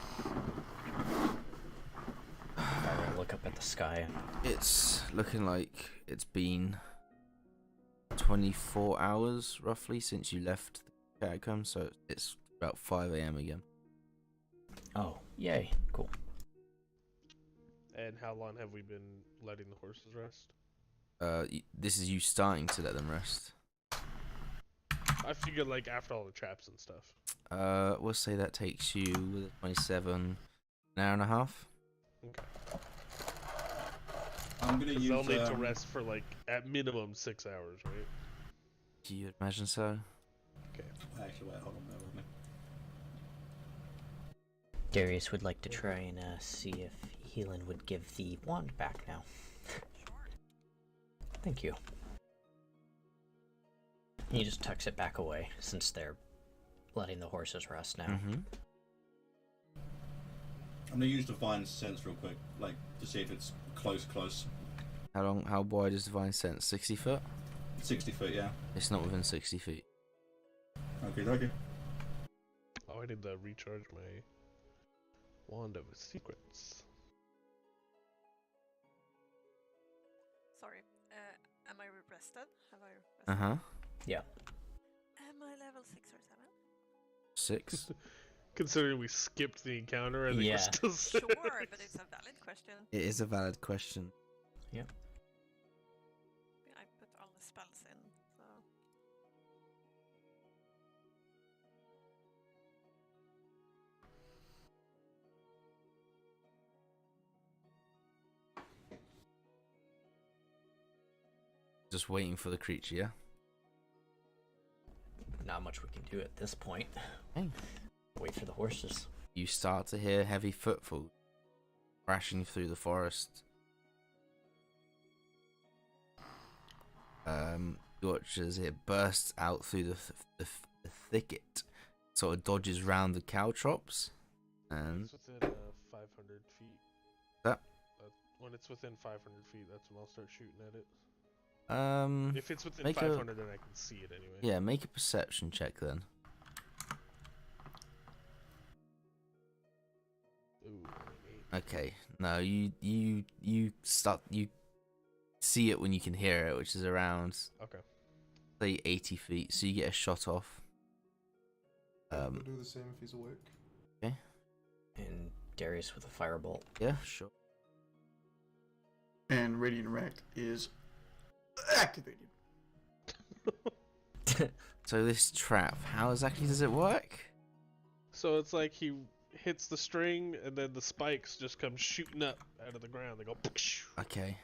I were to look up at the sky. It's looking like it's been 24 hours, roughly, since you left the catacomb, so it's about 5 AM again. Oh, yay, cool. And how long have we been letting the horses rest? This is you starting to let them rest. I figured like after all the traps and stuff. We'll say that takes you with 27, an hour and a half. Okay. I'm gonna use. They'll need to rest for like at minimum 6 hours, right? Do you imagine so? Okay. Actually, wait, hold on there with me. Darius would like to try and see if Healan would give the wand back now. Thank you. He just tucks it back away since they're letting the horses rest now. Mm-hmm. I'm gonna use Divine Sense real quick, like to see if it's close. How wide is Divine Sense? 60 foot? 60 foot, yeah. It's not within 60 feet. Okay. Oh, I need to recharge my wand of secrets. Sorry. Am I rested? Have I rested? Uh huh. Yeah. Am I level 6 or 6. Considering we skipped the encounter, I think Yeah. we're still 7? Sure, but it's a valid question. It is a valid question. I put all the spells in, so... Just waiting for the creature, yeah? Not much we can do at this point. Hey. Wait for the horses. You start to hear heavy footfalls crashing through the forest. You watch as it bursts out through the thicket, sort of dodges round the caltrops, and It's within 500 feet. That? When it's within 500 feet, that's when I'll start shooting at it. If it's within make 500, then I can see it anyway. yeah, make a perception check then. Ooh, 8. Okay, no, you see it when you can hear it, which is around Okay. say 80 feet, so you get a shot off. I'll do the same if he's awake. And Darius with a firebolt. Yeah, sure. And Radiant Rack is activated. So this trap, how exactly does it work? So it's like he hits the string, and then the spikes just come shooting up out of the ground. They go. Okay.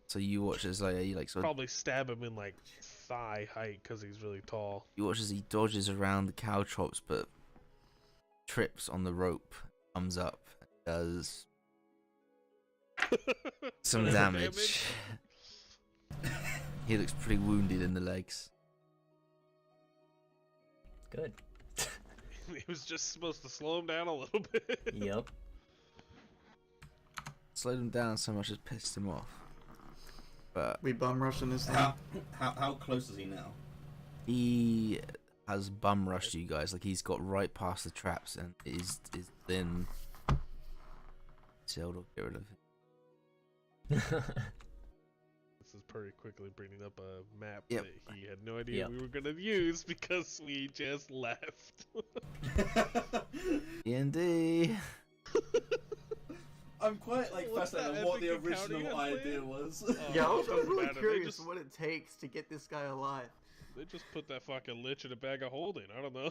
So you watch as like you like sort of, Probably stab him in like thigh height because he's really tall. you watch as he dodges around the caltrops, but trips on the rope, comes up, does some damage. He looks pretty wounded in the legs. Good. He was just supposed to slow him down a little bit. Yep. Slowed him down so much as pissed him off. But We bum rushing this thing. How close is he now? he has bum rushed you guys. Like he's got right past the traps and is then. So I'll get rid of him. This is Purry quickly bringing up a map Yep. that he had no idea Yep. we were gonna use because we just left. D&D. I'm quite What's fascinated that on what the epic encounter you original guys idea played? was. Yeah, I was Doesn't really matter, they curious just- what it takes to get this guy alive. They just put that fucking lich in a bag of holding. I don't know.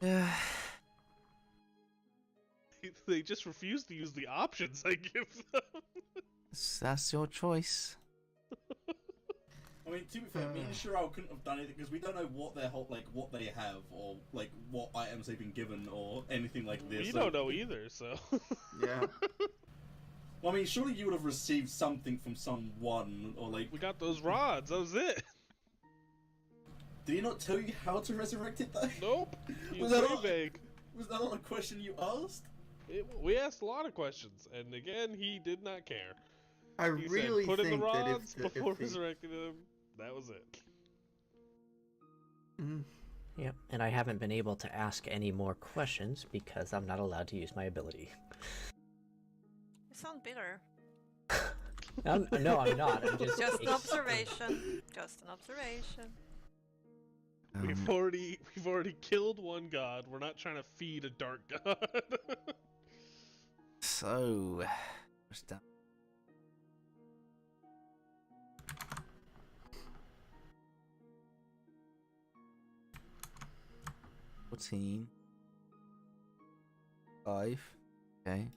Yeah. They just refuse to use the options I give them. That's your choice. I mean, to be fair, me and Shirao couldn't have done anything because we don't know what their whole what they have or like what items they've been given or anything like this. We so- don't know either, so. Yeah. Well, I mean, surely you would have received something from someone or like. We got those rods. That was it. Did he not tell you how to resurrect it though? Nope. He was Was that very all- vague. Was that not a question you asked? We asked a lot of questions, and again, he did not care. I He really said, put in think the that rods if before the, resurrecting him. That was it. Mhm. Yep. And I haven't been able to ask any more questions because I'm not allowed to use my ability. You sound bitter. No, I'm not. I'm just. Just an observation. Just an observation. We've already killed one god. We're not trying to feed a dark god. So, what's that? $14. 5. Okay.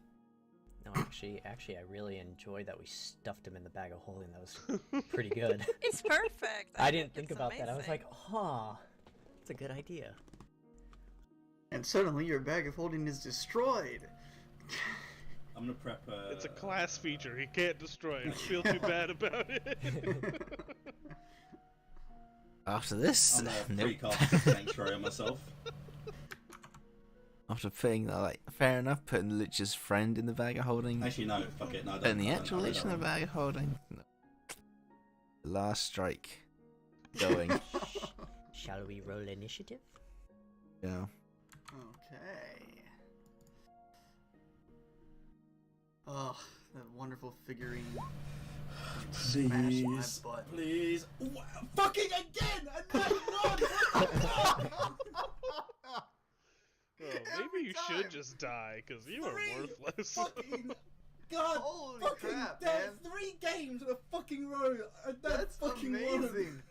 No, actually, I really enjoyed that we stuffed him in the bag of holding. That was pretty good. It's perfect. I didn't think it's about that. I was amazing. like, huh, that's a good idea. And suddenly your bag of holding is destroyed. I'm gonna prep. It's a class feature. He can't destroy it. I feel too bad about it. After this, I'm gonna nope. pre-cast Sanctuary on myself. After putting that, like, fair enough, putting the Lich's friend in the bag of holding. Actually, no. Fuck it. No. Putting the don't, actual no, Lich in the don't. bag of holding. No. The last strike. Going. Shall we roll initiative? Yeah. Okay. Oh, that wonderful figurine. Smash my Please, butt. please. Fucking again! Another one! Maybe you should just die, because you are Three worthless. Fucking God! Holy fucking crap, that's man. 3 games in a fucking row. That's fucking amazing.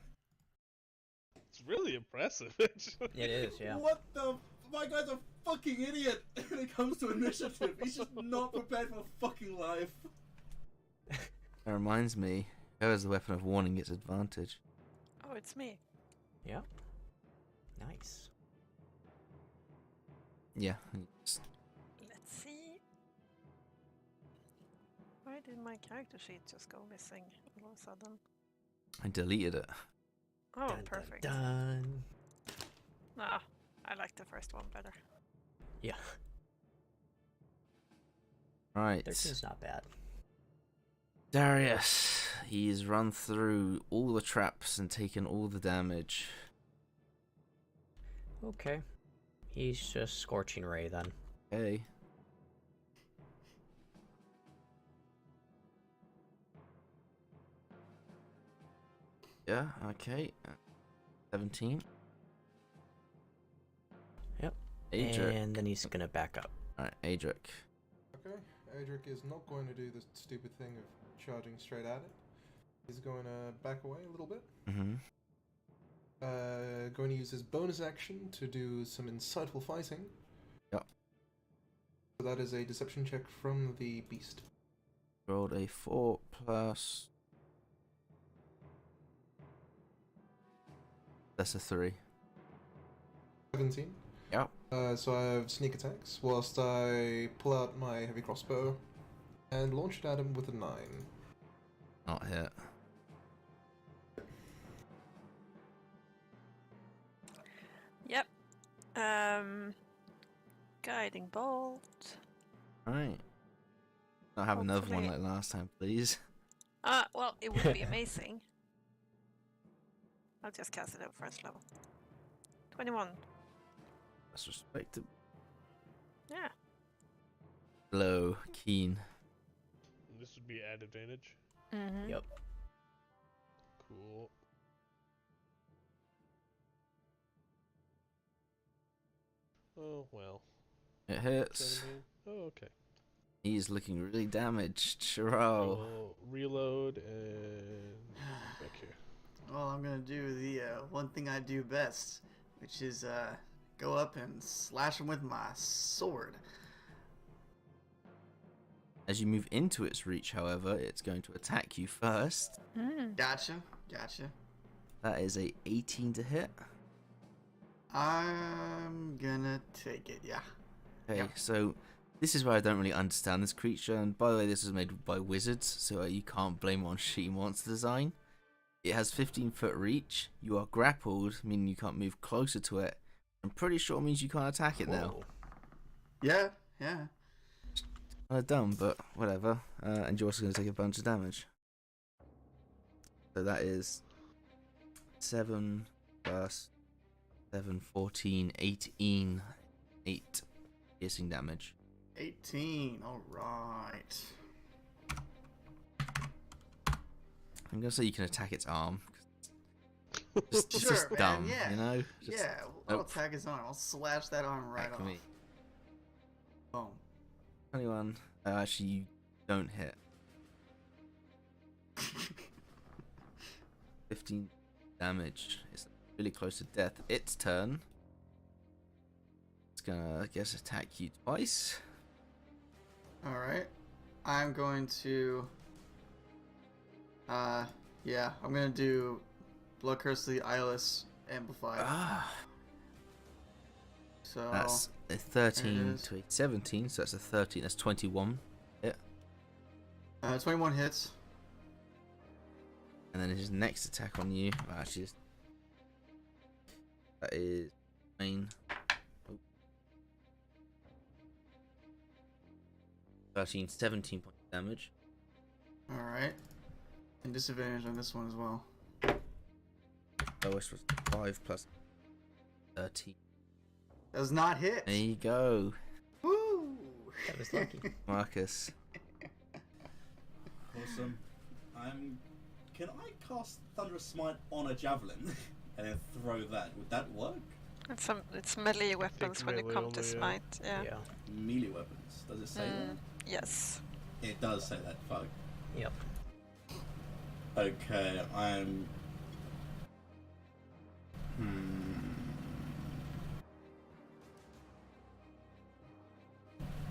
It's really impressive. It is, yeah. What the? My guy's a fucking idiot when it comes to initiative. He's just not prepared for fucking life. That reminds me, whoever's the weapon of warning gets advantage. Oh, it's me. Yeah. Nice. Yeah. Let's see. Why did my character sheet just go missing all of a sudden? I deleted it. Oh, Dun, perfect. Dun, dun. Ah, I like the first one better. Yeah. Right. 13's not bad. Darius. He's run through all the traps and taken all the damage. Okay. He's just Scorching Ray then. Okay. Yeah, okay. 17. Yep. Adric. And then he's gonna back up. Alright, Adric. Okay, Adric is not going to do the stupid thing of charging straight at it. He's going to back away a little bit. Mm-hmm. Going to use his bonus action to do some insightful fighting. Yep. So that is a deception check from the beast. Rolled a 4 plus... That's a 3. 17. Yep. So I have sneak attacks, whilst I pull out my heavy crossbow and launch it at him with a 9. Not hit. Yep. Guiding bolt. Alright. Not have another one Hopefully- like last time, please. Well, it would be amazing. I'll just cast it at first level. 21. That's respectable. Yeah. Low, keen. This would be at advantage. Mm-hmm. Yep. Cool. Oh, well. It hits. 17. Oh, okay. He's looking really damaged. Shiro. We'll reload and back here. Well, I'm gonna do the one thing I do best, which is go up and slash him with my sword. As you move into its reach, however, it's going to attack you first. Mm. Gotcha. That is a 18 to hit. I'm gonna take it, yeah. Okay, Yep. so this is where I don't really understand this creature. And by the way, this was made by wizards, so you can't blame it on shitty monster design. It has 15-foot reach. You are grappled, meaning you can't move closer to it. I'm pretty sure it means you can't attack it now. Whoa. Yeah. Kind of dumb, but whatever. And you're also going to take a bunch of damage. So that is 7 plus 7, 14, 18, 8 piercing damage. 18, alright. I'm going to say you can attack its arm. It's Sure, just man, dumb, yeah. you know? Just, Yeah, I'll nope. attack his arm. I'll slash that arm right Attack off. me. Boom. 21. Actually, you don't hit. 15 damage. It's really close to death. Its turn. It's gonna, I guess, attack you twice. Alright. I'm going to... yeah, I'm gonna do Blood Curse of the Eyeless Amplified. Ah, So... that's a There 13 it is. to a 17, so that's a 13. That's 21. Hit. 21 hits. And then his next attack on you. Well, actually, that is main. Oh. 13, 17 points of damage. Alright. And disadvantage on this one as well. Lowest was 5 plus 13. Does not hit. There you go, Woo! That was lucky. Marcus. Awesome. Can I cast Thunderous Smite on a javelin and then throw that? Would that work? It's melee weapons when it melee comes to only, smite. Yeah. Yeah. Melee weapons. Does it say that? Yes. It does say that. Fuck. Yep. Okay,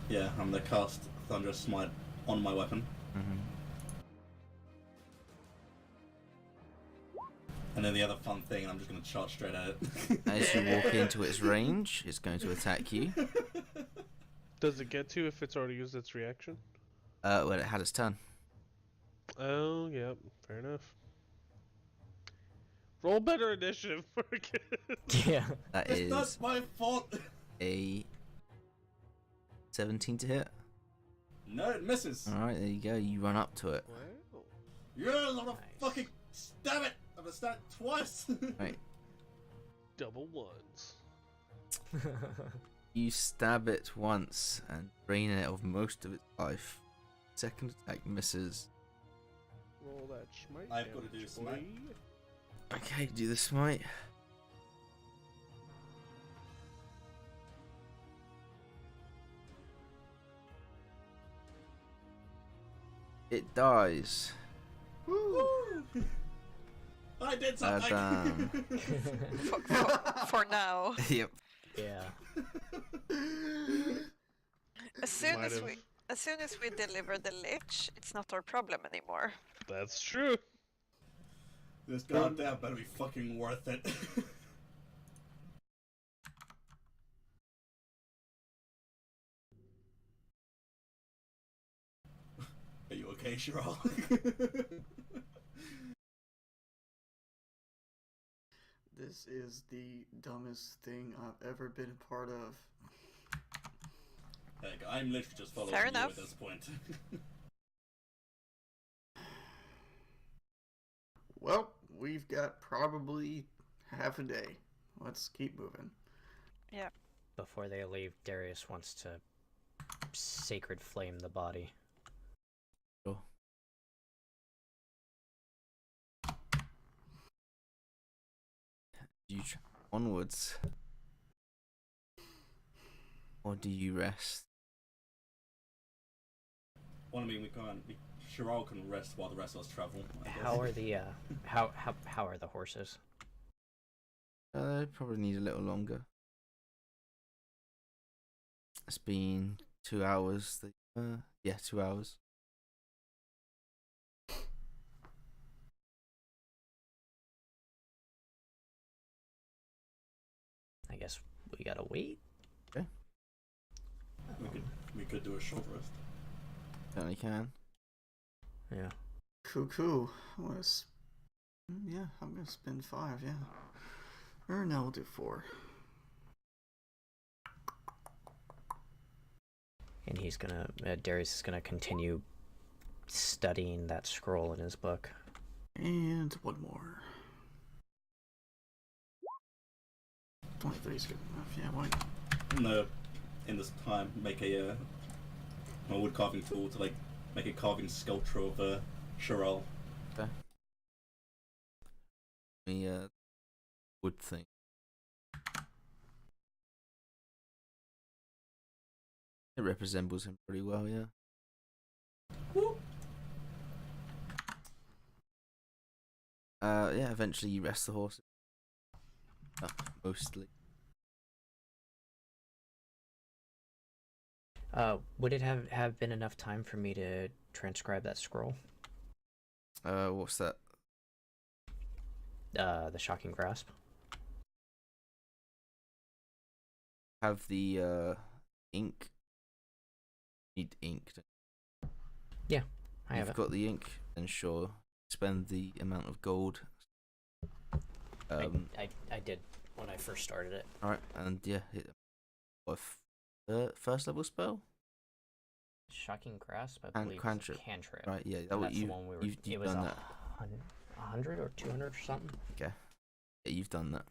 Yeah, I'm gonna cast Thunderous Smite on my weapon. And then the other fun thing, and I'm just gonna charge straight at it. As you walk into its range, it's going to attack you. Does it get to if it's already used its reaction? Well, it had its turn. Oh, yep, fair enough. Roll better initiative, Marcus. Yeah. That It's not is my fault! a 17 to hit. No, it misses! Alright, there you go. You run up to it. Wow. Yeah, I'm gonna Nice. fucking stab it! I'm gonna stab it twice! Right. Double ones. You stab it once and drain it of most of its life. Second attack misses. Roll that smite. I've gotta damage, do smite. boy. Okay, do the smite. It dies. Woo! I did something! For now. Yep. Yeah. As soon Might as have- we deliver the lich, it's not our problem anymore. That's true. This goddamn better be fucking worth it. Are you okay, Cheryl? This is the dumbest thing I've ever been a part of. Heck, I'm literally just following Fair you enough. at this point. Well, we've got probably half a day. Let's keep moving. Yeah. Before they leave, Darius wants to sacred flame the body. Sure. Do you onwards? Or do you rest? Well, I mean, Cheryl can rest while the rest of us travel. I guess. How are the how are the horses? They probably need a little longer. It's been 2 hours. Yeah, 2 hours. I guess we gotta wait. We could do a short rest. Certainly can. Yeah. Cuckoo. Yeah, I'm gonna spend 5, yeah. Or no, we'll do 4. And he's gonna Darius is gonna continue studying that scroll in his book. And 1 more. 23 is good enough, yeah, why not? In this time, make a wood carving tool to like make a carving sculpture of Cheryl. Okay. The wood thing. It resembles him pretty well, yeah. Woo. Yeah, eventually you rest the horse. Mostly. Would it have been enough time for me to transcribe that scroll? What's that? The shocking grasp. Have the ink. Need ink. Yeah, I have You've it. got the ink, then sure. Spend the amount of gold. I did when I first started it. Alright, and yeah, first level spell? Shocking grasp, I And believe, cantrip. is a cantrip. Right, yeah, And that that's the one we were. you've It was done that. 100 or 200 or something. Okay. Yeah, you've done that.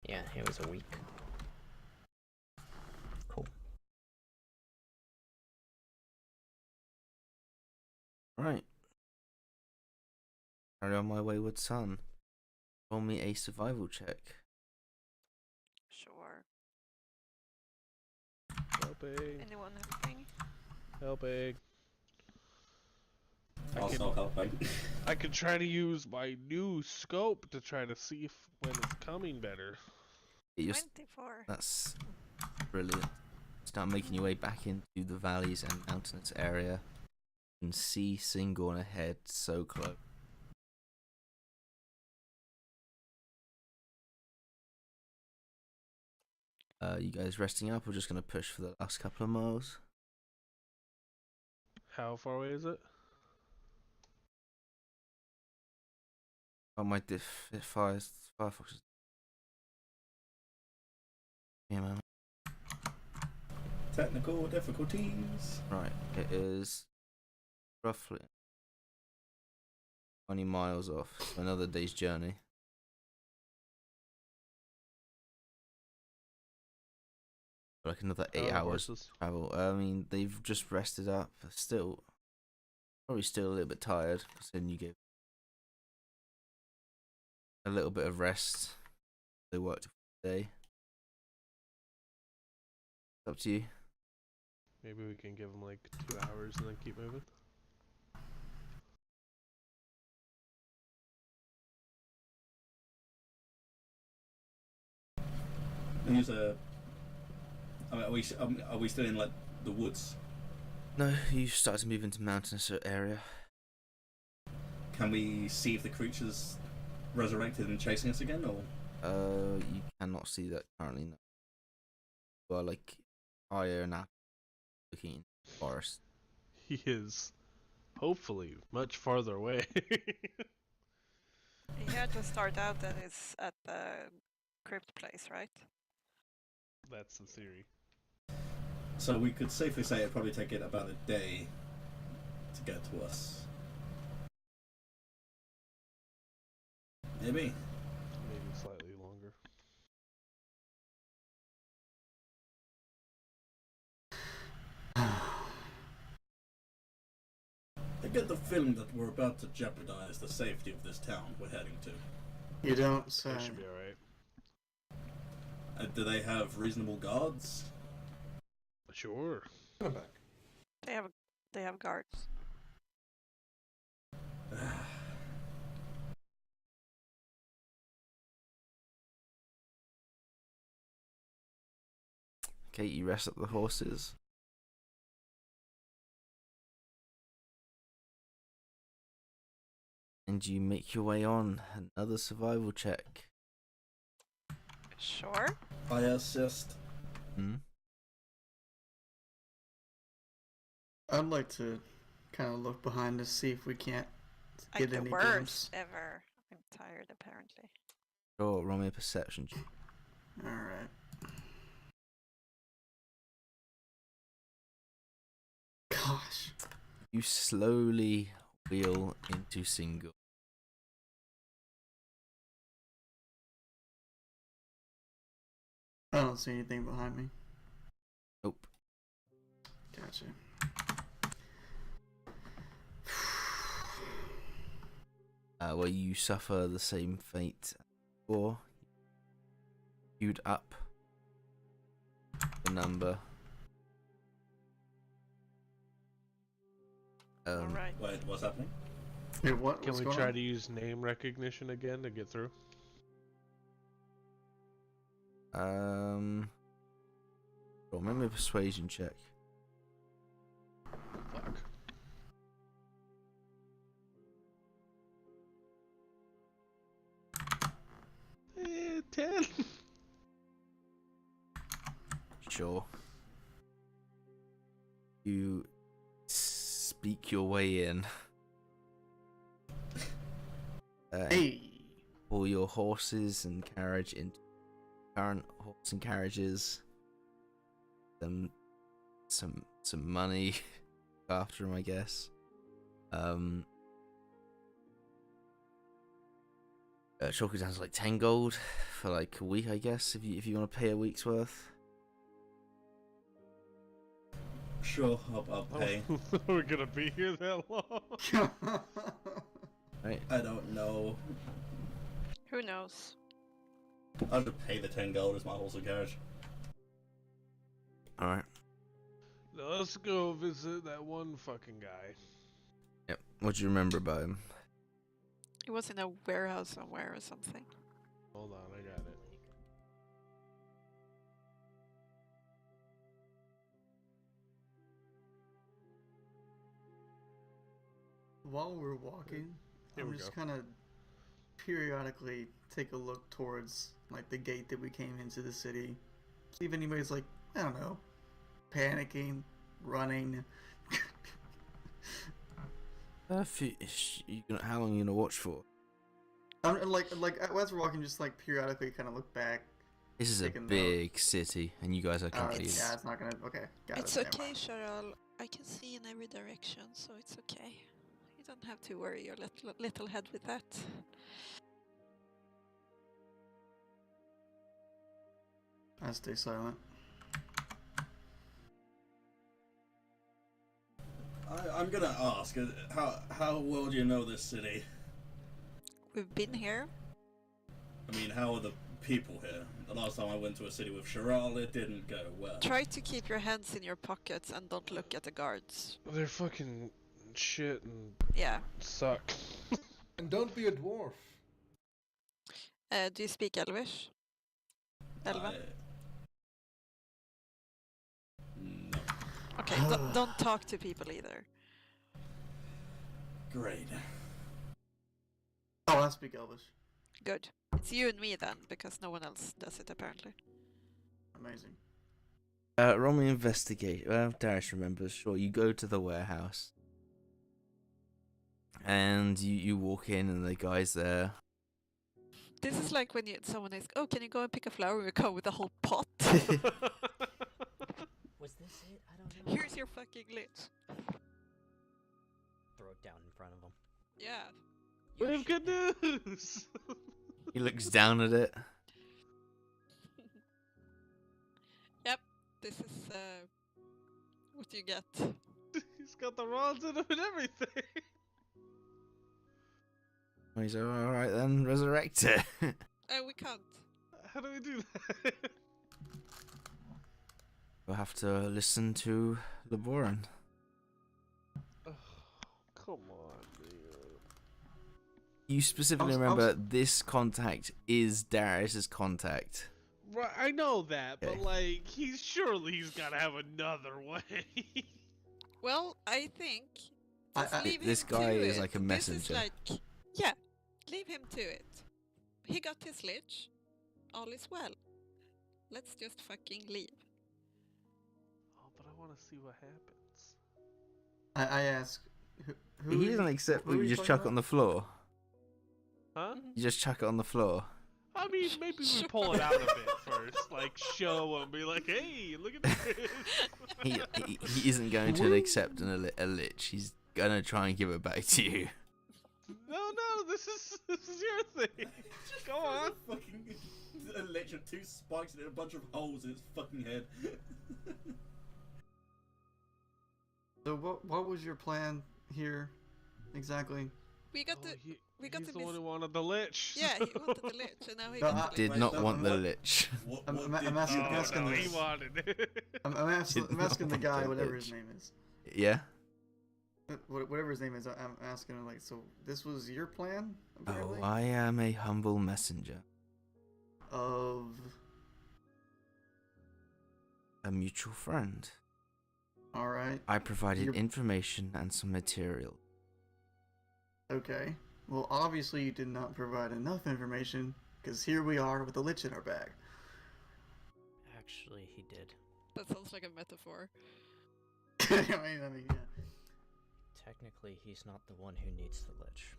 Yeah, it was a week. Right. Carry on my wayward son. Roll me a survival check. Sure. Helping. Anyone helping? Helping. Also helping. I can try to use my new scope to try to see if when it's coming better. You're 24. That's brilliant. Start making your way back into the valleys and mountainous area. You can see Singorn ahead, so close. You guys resting up or just going to push for the last couple of miles? How far away is it? Oh, my Firefox is... Yeah, man. Technical difficulties. Right, it is roughly 20 miles off, so another day's journey. Like another 8 hours travel. I mean, they've just rested up. Still, probably still a little bit tired, because then you give a little bit of rest. They worked a day. It's up to you. Maybe we can give them like 2 hours and then keep moving. Use a. I mean, are we still in like the woods? No, you started to move into mountainous area. Can we see if the creature's resurrected and chasing us again, or? You cannot see that currently. No. You are like higher and up, looking into the forest. He is hopefully much farther away. He had to start out that is at the crypt place, right? That's the theory. So we could safely say it'd probably take it about a day to get to us. Maybe. Maybe slightly longer. I get the feeling that we're about to jeopardize the safety of this town we're heading to. You don't say. That should be alright. Do they have reasonable guards? Sure. Come back. They have guards. Okay, you rest up the horses. And you make your way on. Another survival check. Sure. I assist. I'd like to kind of look behind to see if we can't get The any worst glimpse. ever. I'm tired, apparently. Sure, roll me a perception check. Alright. Gosh. You slowly wheel into Single. I don't see anything behind me. Nope. Gotcha. Well, you suffer the same fate as before. Queued up the number. Alright. Wait, what's happening? Hey, what? Can What's we going try on? to use name recognition again to get through? Roll me a persuasion check. Fuck. 10. Sure. You speak your way in. Hey! Pull your horses and carriage into current horse and carriages. Some money after him, I guess. Chalk it down to like 10 gold for like a week, I guess, if you want to pay a week's worth. Sure, I'll pay. We're gonna be here that long? Right. I don't know. Who knows? I'll just pay the 10 gold as my horse and carriage. All right. Now let's go visit that one fucking guy. Yep. What do you remember about him? He was in a warehouse somewhere or something. Hold on, I got it. While we're walking, Here I'm we just go. kind of periodically take a look towards like the gate that we came into the city. See if anybody's like, I don't know, panicking, running. How long are you gonna watch for? I'm like as we're walking, just like periodically kind of look back. This is a Taking big city, and you guys are confused. Yeah, it's not gonna. Okay, got It's it. never okay, mind. Charal. I can see in every direction, so it's okay. You don't have to worry your little head with that. I stay silent. I'm gonna ask, how well do you know this city? We've been here. I mean, how are the people here? The last time I went to a city with Charal, it didn't go well. Try to keep your hands in your pockets and don't look at the guards. They're fucking shit and Yeah. suck. And don't be a dwarf. Do you speak Elvish? Elva? No. Okay, don't talk to people either. Great. Oh, I speak Elvish. Good. It's you and me then, because no one else does it apparently. Amazing. Roll me investigate. Well, Darius remembers. Sure, you go to the warehouse, and you walk in, and the guy's there. This is like when someone is, oh, can you go and pick a flower? And we come with a whole pot. Was this it? I don't know. Here's your fucking lich. Throw it down in front of him. Yeah. We have good news! He looks down at it. Yep. This is what you get. He's got the rods in him and everything. He's like, all right then, resurrect it. We can't. How do we do that? We'll have to listen to Laboran. Oh, come on, dude. You specifically I was- remember this contact is Darius's contact. Right, I know that, Okay. but like, he's gotta have another way. Well, I think just I- leave this him guy to is it. like a This is messenger. like, yeah, leave him to it. He got his lich. All is well. Let's just fucking leave. Oh, but I want to see what happens. I ask. Who He doesn't accept who that are you you just talking chuck it on the floor. Huh? You just chuck it on the floor. I mean, maybe we pull it out a bit first, like show him, be like, "Hey, look at this." He isn't going to accept a lich. He's gonna try and give it back to you. No, this is your thing. Go on. Fucking electric, 2 spikes and a bunch of holes in its fucking head. So what was your plan here, exactly? We got the we got he's the the one who wanted the lich. yeah, he wanted the lich, and now he No, got the Did lich. not Wait, want the what- lich. I'm did asking- you- I'm asking No, this. he wanted it. I'm Did asking the not guy, want whatever the his lich. name is. Yeah. Whatever his name is, I'm asking him like, so this was your plan, Oh, apparently? I am a humble messenger. Of A mutual friend. all right, I provided You're- information and some material. okay. Well, obviously you did not provide enough information because here we are with a lich in our bag. Actually, he did. That sounds like a metaphor. I mean, yeah. Technically, he's not the one who needs the lich.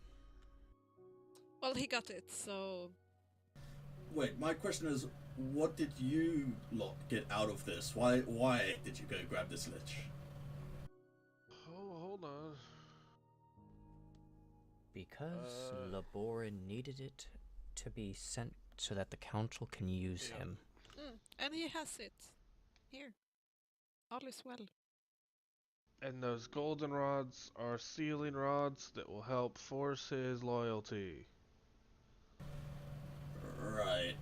Well, he got it, so Wait, my question is, what did you lot get out of this? Why did you go grab this lich? Oh, hold on. Because Laboran needed it to be sent so that the council can use Yeah. him. and he has it here. All is well. And those golden rods are sealing rods that will help force his loyalty. Right.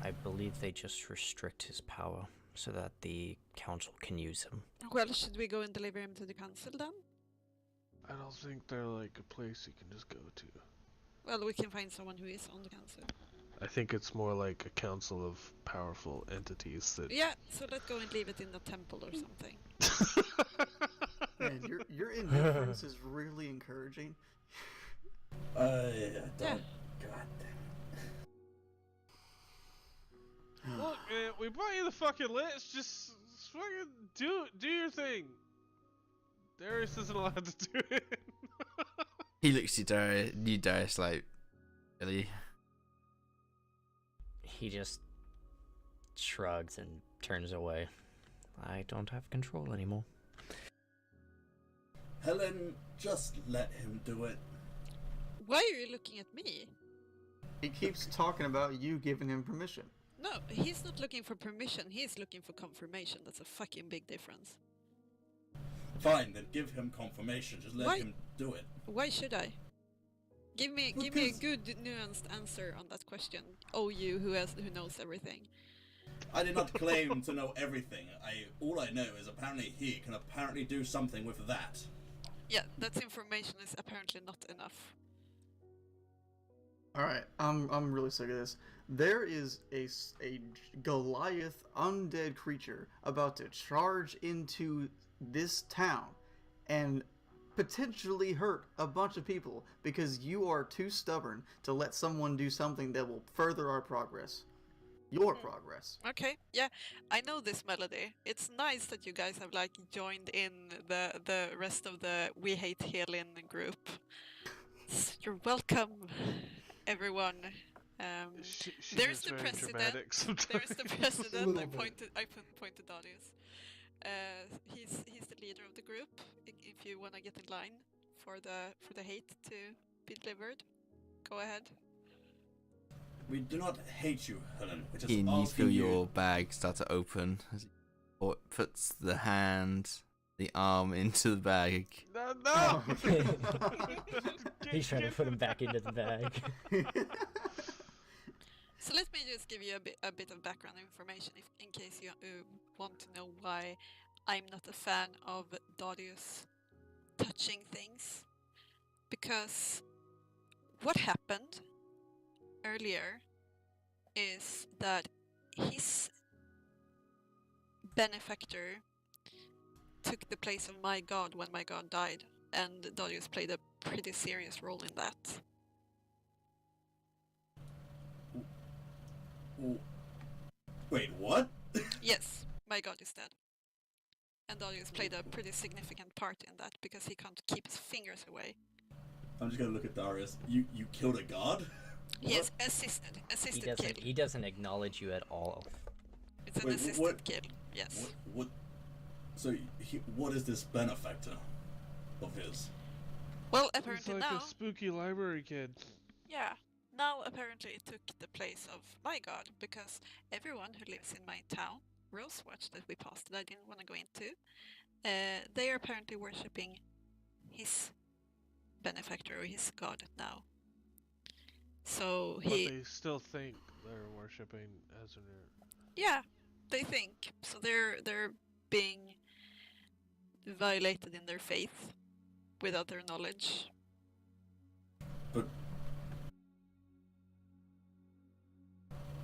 I believe they just restrict his power so that the council can use him. Well, should we go and deliver him to the council then? I don't think they're like a place you can just go to. Well, we can find someone who is on the council. I think it's more like a council of powerful entities that... Yeah, so let's go and leave it in the temple or something. Man, your indifference is really encouraging. Yeah. Yeah. God Look, man, we brought you the fucking list. Just fucking do your thing. Darius isn't allowed to do it. He looks at Darius like, really? He just shrugs and turns away. I don't have control anymore. Helen, just let him do it. Why are you looking at me? He keeps talking about you giving him permission. No, he's not looking for permission, he's looking for confirmation. That's a fucking big difference. Fine, then give him confirmation. Just let Why? him do it. Why should I? Give me a Because- good nuanced answer on that question. Oh, you who knows everything. I did not claim to know everything. All I know is apparently he can apparently do something with that. Yeah, that information is apparently not enough. Alright, I'm really sick of this. There is a Goliath undead creature about to charge into this town and potentially hurt a bunch of people because you are too stubborn to let someone do something that will further our progress. Your progress. Okay, yeah, I know this melody. It's nice that you guys have like joined in the rest of the We Hate Healing group. You're welcome, everyone. There's the president. There's the president. little I bit. pointed Darius. He's the leader of the group. If you wanna get in line for the hate to be delivered, go ahead. We do not hate you, Helen. We're just You asking feel you. your bag start to open as he puts the hand, the arm into the bag. No! He's trying to put him back into the bag. So let me just give you a bit of background information in case you want to know why I'm not a fan of Darius touching things. Because what happened earlier is that his benefactor took the place of my god when my god died, and Darius played a pretty serious role in that. Wait, what? Yes, my god is dead. And Darius played a pretty significant part in that because he can't keep his fingers away. I'm just gonna look at Darius. You killed a god? Yes, assisted kill. He doesn't acknowledge you at all. It's an Wait, assisted what- kill, yes. What? So what is this benefactor of his? Well, He's apparently like now, a spooky library kid. yeah, now apparently it took the place of my god because everyone who lives in my town, Rosewatch that we passed that I didn't want to go into, they are apparently worshipping his benefactor or his god now. So But he, they still think they're worshipping Azure. yeah, they think so. They're being violated in their faith without their knowledge. But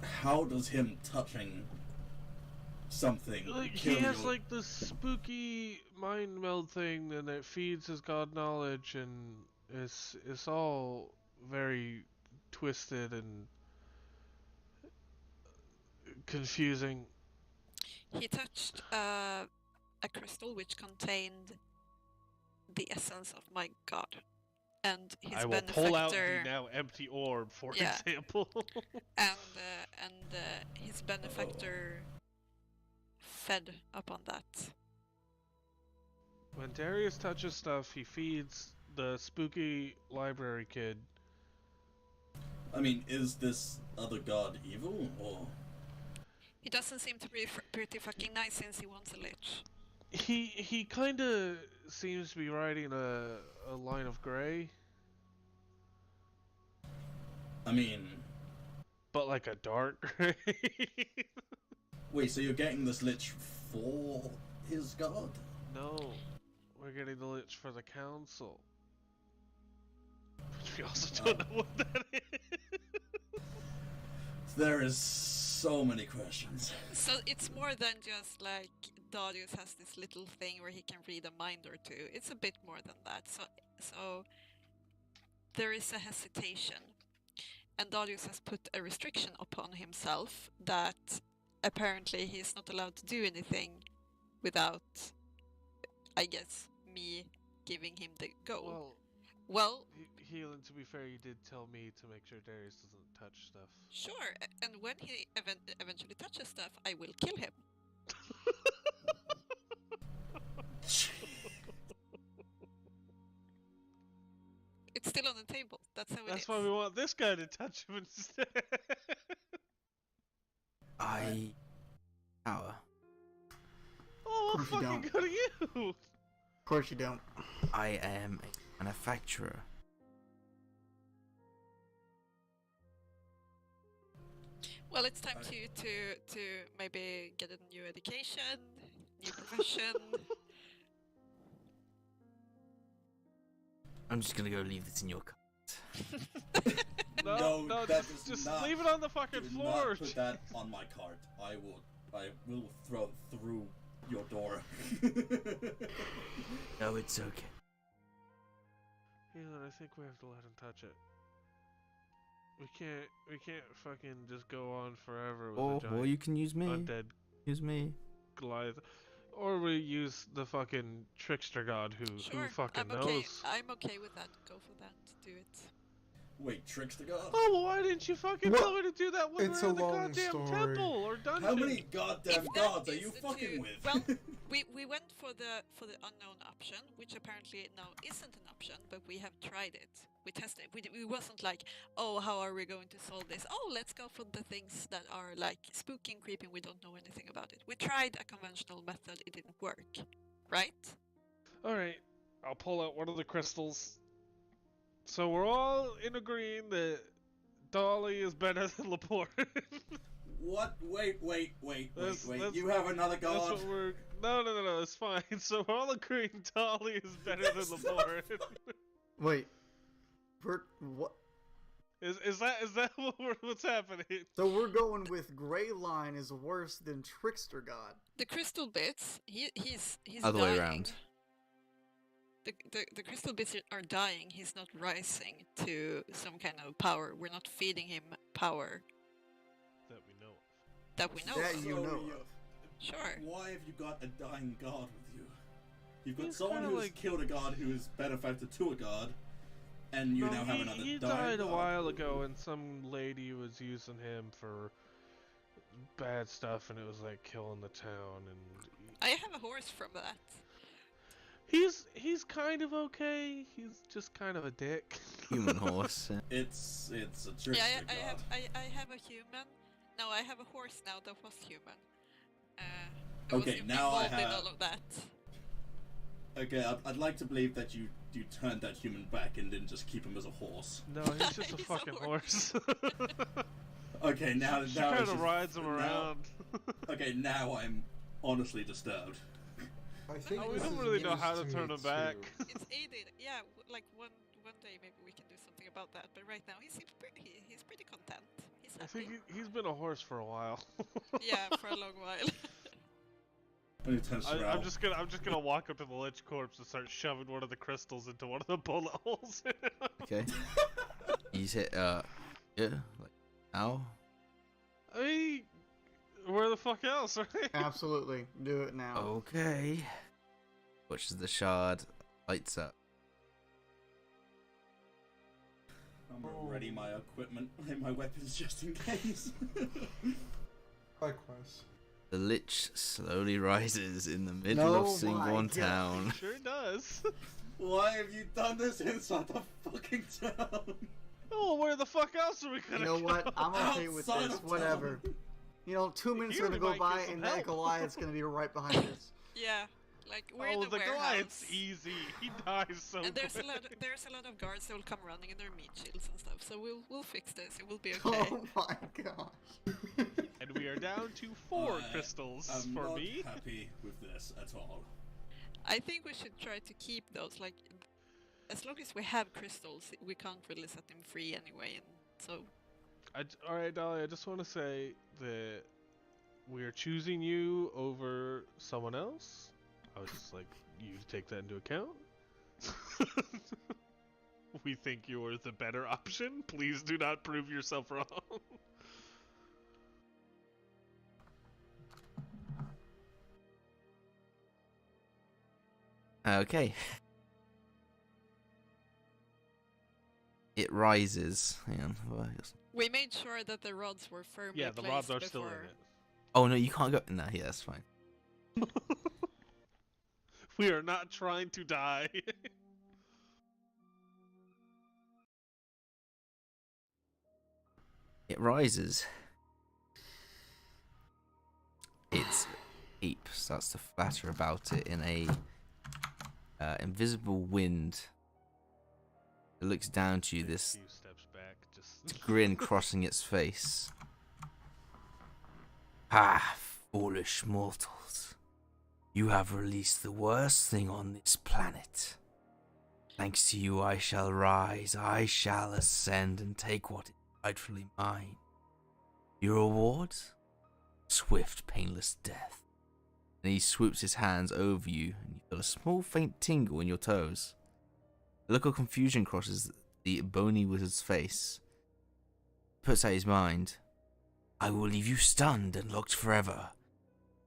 how does him touching something Like, kill he has your... like this spooky mind meld thing, and it feeds his god knowledge, and it's all very twisted and confusing. He touched a crystal which contained the essence of my god, and his I will benefactor, pull out the now empty orb, for Yeah. example. and his benefactor fed upon that. When Darius touches stuff, he feeds the spooky library kid. I mean, is this other god evil, or... He doesn't seem to be pretty fucking nice since he wants a lich. He kind of seems to be riding a line of gray. I mean, but like a dark gray. Wait, so you're getting this Lich for his god? No, we're getting the Lich for the council. Which we also don't know what that is. There is so many questions. So it's more than just like Darius has this little thing where he can read a mind or two. It's a bit more than that. So there is a hesitation. And Darius has put a restriction upon himself that apparently he's not allowed to do anything without, I guess, me giving him the go. Well, Healing, to be fair, you did tell me to make sure Darius doesn't touch stuff. Sure, and when he eventually touches stuff, I will kill him. It's still on the table. That's how it is. That's why we want this guy to touch him instead. Power. Oh, well, fucking go to you! Of course you don't. I am a manufacturer. Well, it's time to maybe get a new education, new profession. I'm just gonna go leave this in your cart. No, just leave it on the fucking floor. Not put that on my cart. I will throw it through your door. No, it's okay. Healing, I think we have to let him touch it. We can't fucking just go on forever with a giant or you can use me. undead Use me. Goliath. Or we use the fucking trickster god who fucking knows. I'm okay with that. Go for that. Do it. Wait, trickster god? Oh, well, why didn't you fucking tell me to do that when It's we're a in the long goddamn story. temple or dungeon? How many goddamn If gods that are is you the fucking two- with? Well, we went for the unknown option, which apparently now isn't an option, but we have tried it. We tested it. We wasn't like, oh, how are we going to solve this? Oh, let's go for the things that are like spooky and creepy. We don't know anything about it. We tried a conventional method. It didn't work, right? All right, I'll pull out one of the crystals. So we're all in agreeing that Dolly is better than Laporte. What? Wait. That's- You have another That's god? what we're. No, it's fine. So we're all agreeing Dolly is better than Laporte. Wait. What? Is that what's happening? So we're going with Grey Line is worse than Trickster God. The crystal bits, he's Other dying. way around. The crystal bits are dying. He's not rising to some kind of power. We're not feeding him power That we know. that we know That of. you know you- of. Sure. Why have you got a dying god with you? You've got He's someone kinda who's like- killed a god who is benefactor to a god, and you now have another He dying died a god. while ago, and some lady was using him for bad stuff, and it was like killing the town. And I have a horse from that. he's kind of okay. He's just kind of a dick. Human horse. It's a trickster Yeah, god. I have a human. No, I have a horse now that was human. I was Okay, now I involved in have- all of that. Okay, I'd like to believe that you turned that human back and didn't just keep him as a horse. No, he's just a He's a fucking horse. horse. Okay, now She now kind it's of just- rides him now- around. Okay, now I'm honestly disturbed. I think Oh, we this don't is really know news how to me turn him too. back. It's aided. Yeah, like one day maybe we can do something about that. But right now he seems he's pretty content. He's I happy. think he's been a horse for a while. Yeah, for a long while. When he turns I'm around. just gonna walk up to the Lich corpse and start shoving one of the crystals into one of the bullet holes. Okay. You say, yeah, like, ow. I mean, where the fuck else, right? Absolutely. Do it now. Okay. Watches the shard, lights up. I'm ready my equipment and my weapons just in case. Likewise. The Lich slowly rises in the middle No, of my Singwon God. town. Sure does. Why have you done this inside the fucking town? Oh, where the fuck else are we You gonna know go? what? I'm okay with Outside this. of Whatever. town. You know, 2 minutes are Here gonna we go might by get some and that help. Goliath's gonna be right behind us. Yeah. Like we're in Oh, a the warehouse. Goliath's easy. He dies so And there's quick. there's a lot of guards that will come running in their meat shields and stuff. So we'll fix this. It will be okay. Oh my gosh. And we are down to 4 crystals I'm for not me. happy with this at all. I think we should try to keep those. Like, as long as we have crystals, we can't really set them free anyway. And so. Alright, Dolly, I just want to say that we are choosing you over someone else. I would just like you to take that into account. We think you're the better option. Please do not prove yourself wrong. Okay. It rises. Hang on. We made sure that the rods were firmly Yeah, the placed rods are before. still in it. Oh no, you can't go. No, yeah, that's fine. We are not trying to die. It rises. Its heap starts to flatter about it in a invisible wind. It looks down to you, this few steps back, just grin crossing its face. Ah, foolish mortals. You have released the worst thing on this planet. Thanks to you, I shall rise, I shall ascend and take what is rightfully mine. Your reward? Swift, painless death. And he swoops his hands over you, and you feel a small, faint tingle in your toes. A look of confusion crosses the bony wizard's face. He puts out his mind. I will leave you stunned and locked forever,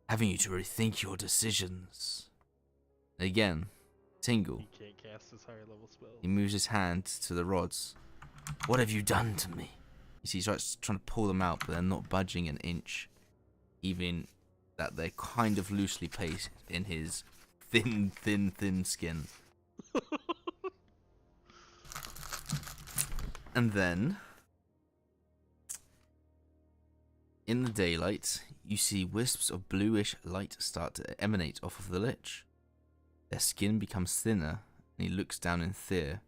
having you to rethink your decisions. And again, tingle. he can't cast his higher level spells. He moves his hand to the rods. What have you done to me? You see, he starts trying to pull them out, but they're not budging an inch. Even that they're kind of loosely placed in his thin skin. And then, in the daylight, you see wisps of bluish light start to emanate off of the Lich. Their skin becomes thinner, and he looks down in fear,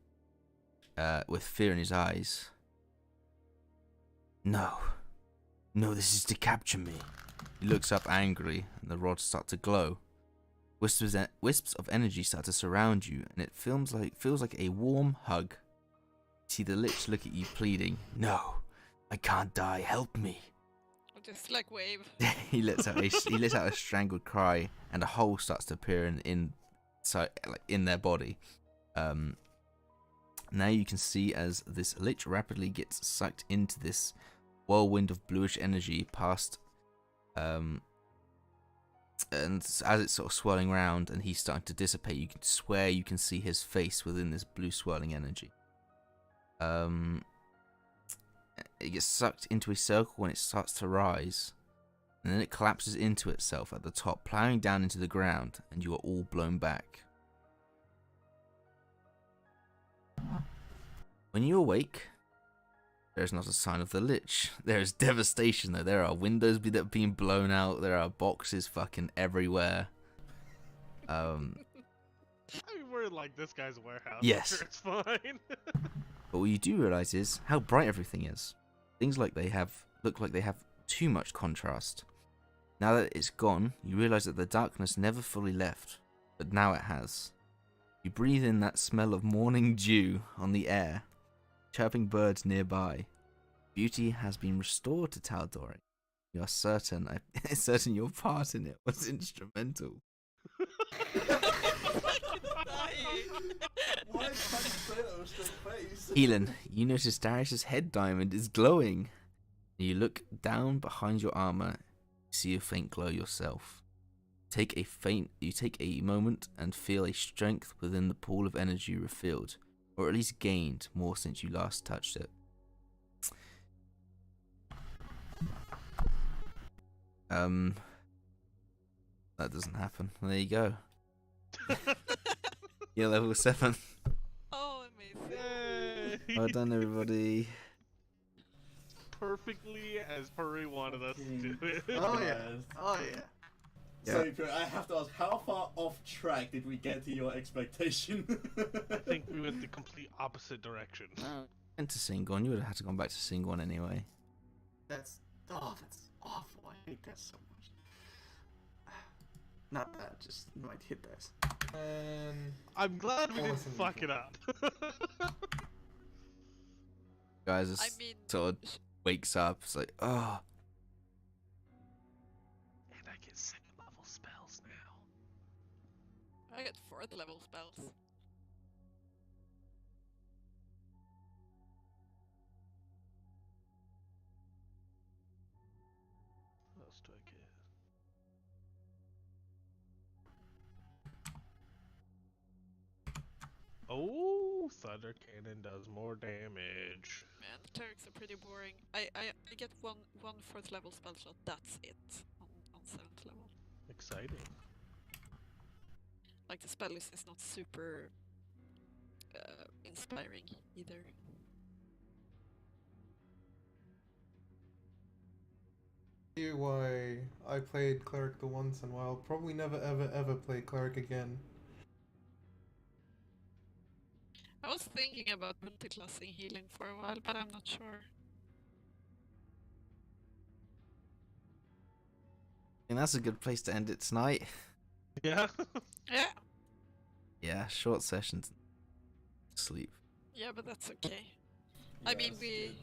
with fear in his eyes. No, this is to capture me. He looks up angrily, and the rods start to glow. Wisps of energy start to surround you, and it feels like a warm hug. You see the Lich look at you, pleading, "No, I can't die. Help me." I'll just like wave. he lets out a strangled cry, and a hole starts to appear in their body. Now you can see as this Lich rapidly gets sucked into this whirlwind of bluish energy past, and as it's sort of swirling around and he's starting to dissipate, you can swear you can see his face within this blue swirling energy. It gets sucked into a circle when it starts to rise, and then it collapses into itself at the top, plowing down into the ground, and you are all blown back. When you awake, there is not a sign of the Lich. There is devastation though. There are windows that are being blown out. There are boxes fucking everywhere. I mean, we're in like this guy's warehouse. Yes. I'm sure it's fine. But what you do realize is how bright everything is. Things look like they have too much contrast. Now that it's gone, you realize that the darkness never fully left, but now it has. You breathe in that smell of morning dew on the air, chirping birds nearby. Beauty has been restored to Tal'Dorei. You are certain your part in it was instrumental. Why can't you say that with straight face? Elin, you notice Darius's head diamond is glowing. You look down behind your armor, see a faint glow yourself. You take a moment and feel a strength within the pool of energy refilled, or at least gained more since you last touched it. That doesn't happen. There you go. You're level 7. Oh, amazing. Yay! Well done, everybody. Perfectly as Purry wanted us to do it. Oh yeah. Oh yeah. So I have to ask, how far off track did we get to your expectation? I think we went the complete opposite direction. Went to Singon. You would have had to gone back to Singon anyway. That's awful. I hate that so much. Not that, just no, I hate that. And I'm glad we didn't Awesome. fuck it up. Guys, I just mean, sort of wakes up. It's like, oh, And I get 2nd level spells now. I get 4th level spells. What else do I get? Oh, Thunder Cannon does more damage. Man, the clerics are pretty boring. I get one 4th level spell shot. That's it on 7th level. Exciting. Like the spell is not super inspiring either. see why I played cleric the once and I'll probably never ever play cleric again. I was thinking about multiclassing healing for a while, but I'm not sure. I think that's a good place to end it tonight. Yeah. Yeah, Yeah, short sessions. Sleep. yeah, but that's okay. I mean, Yes, we good.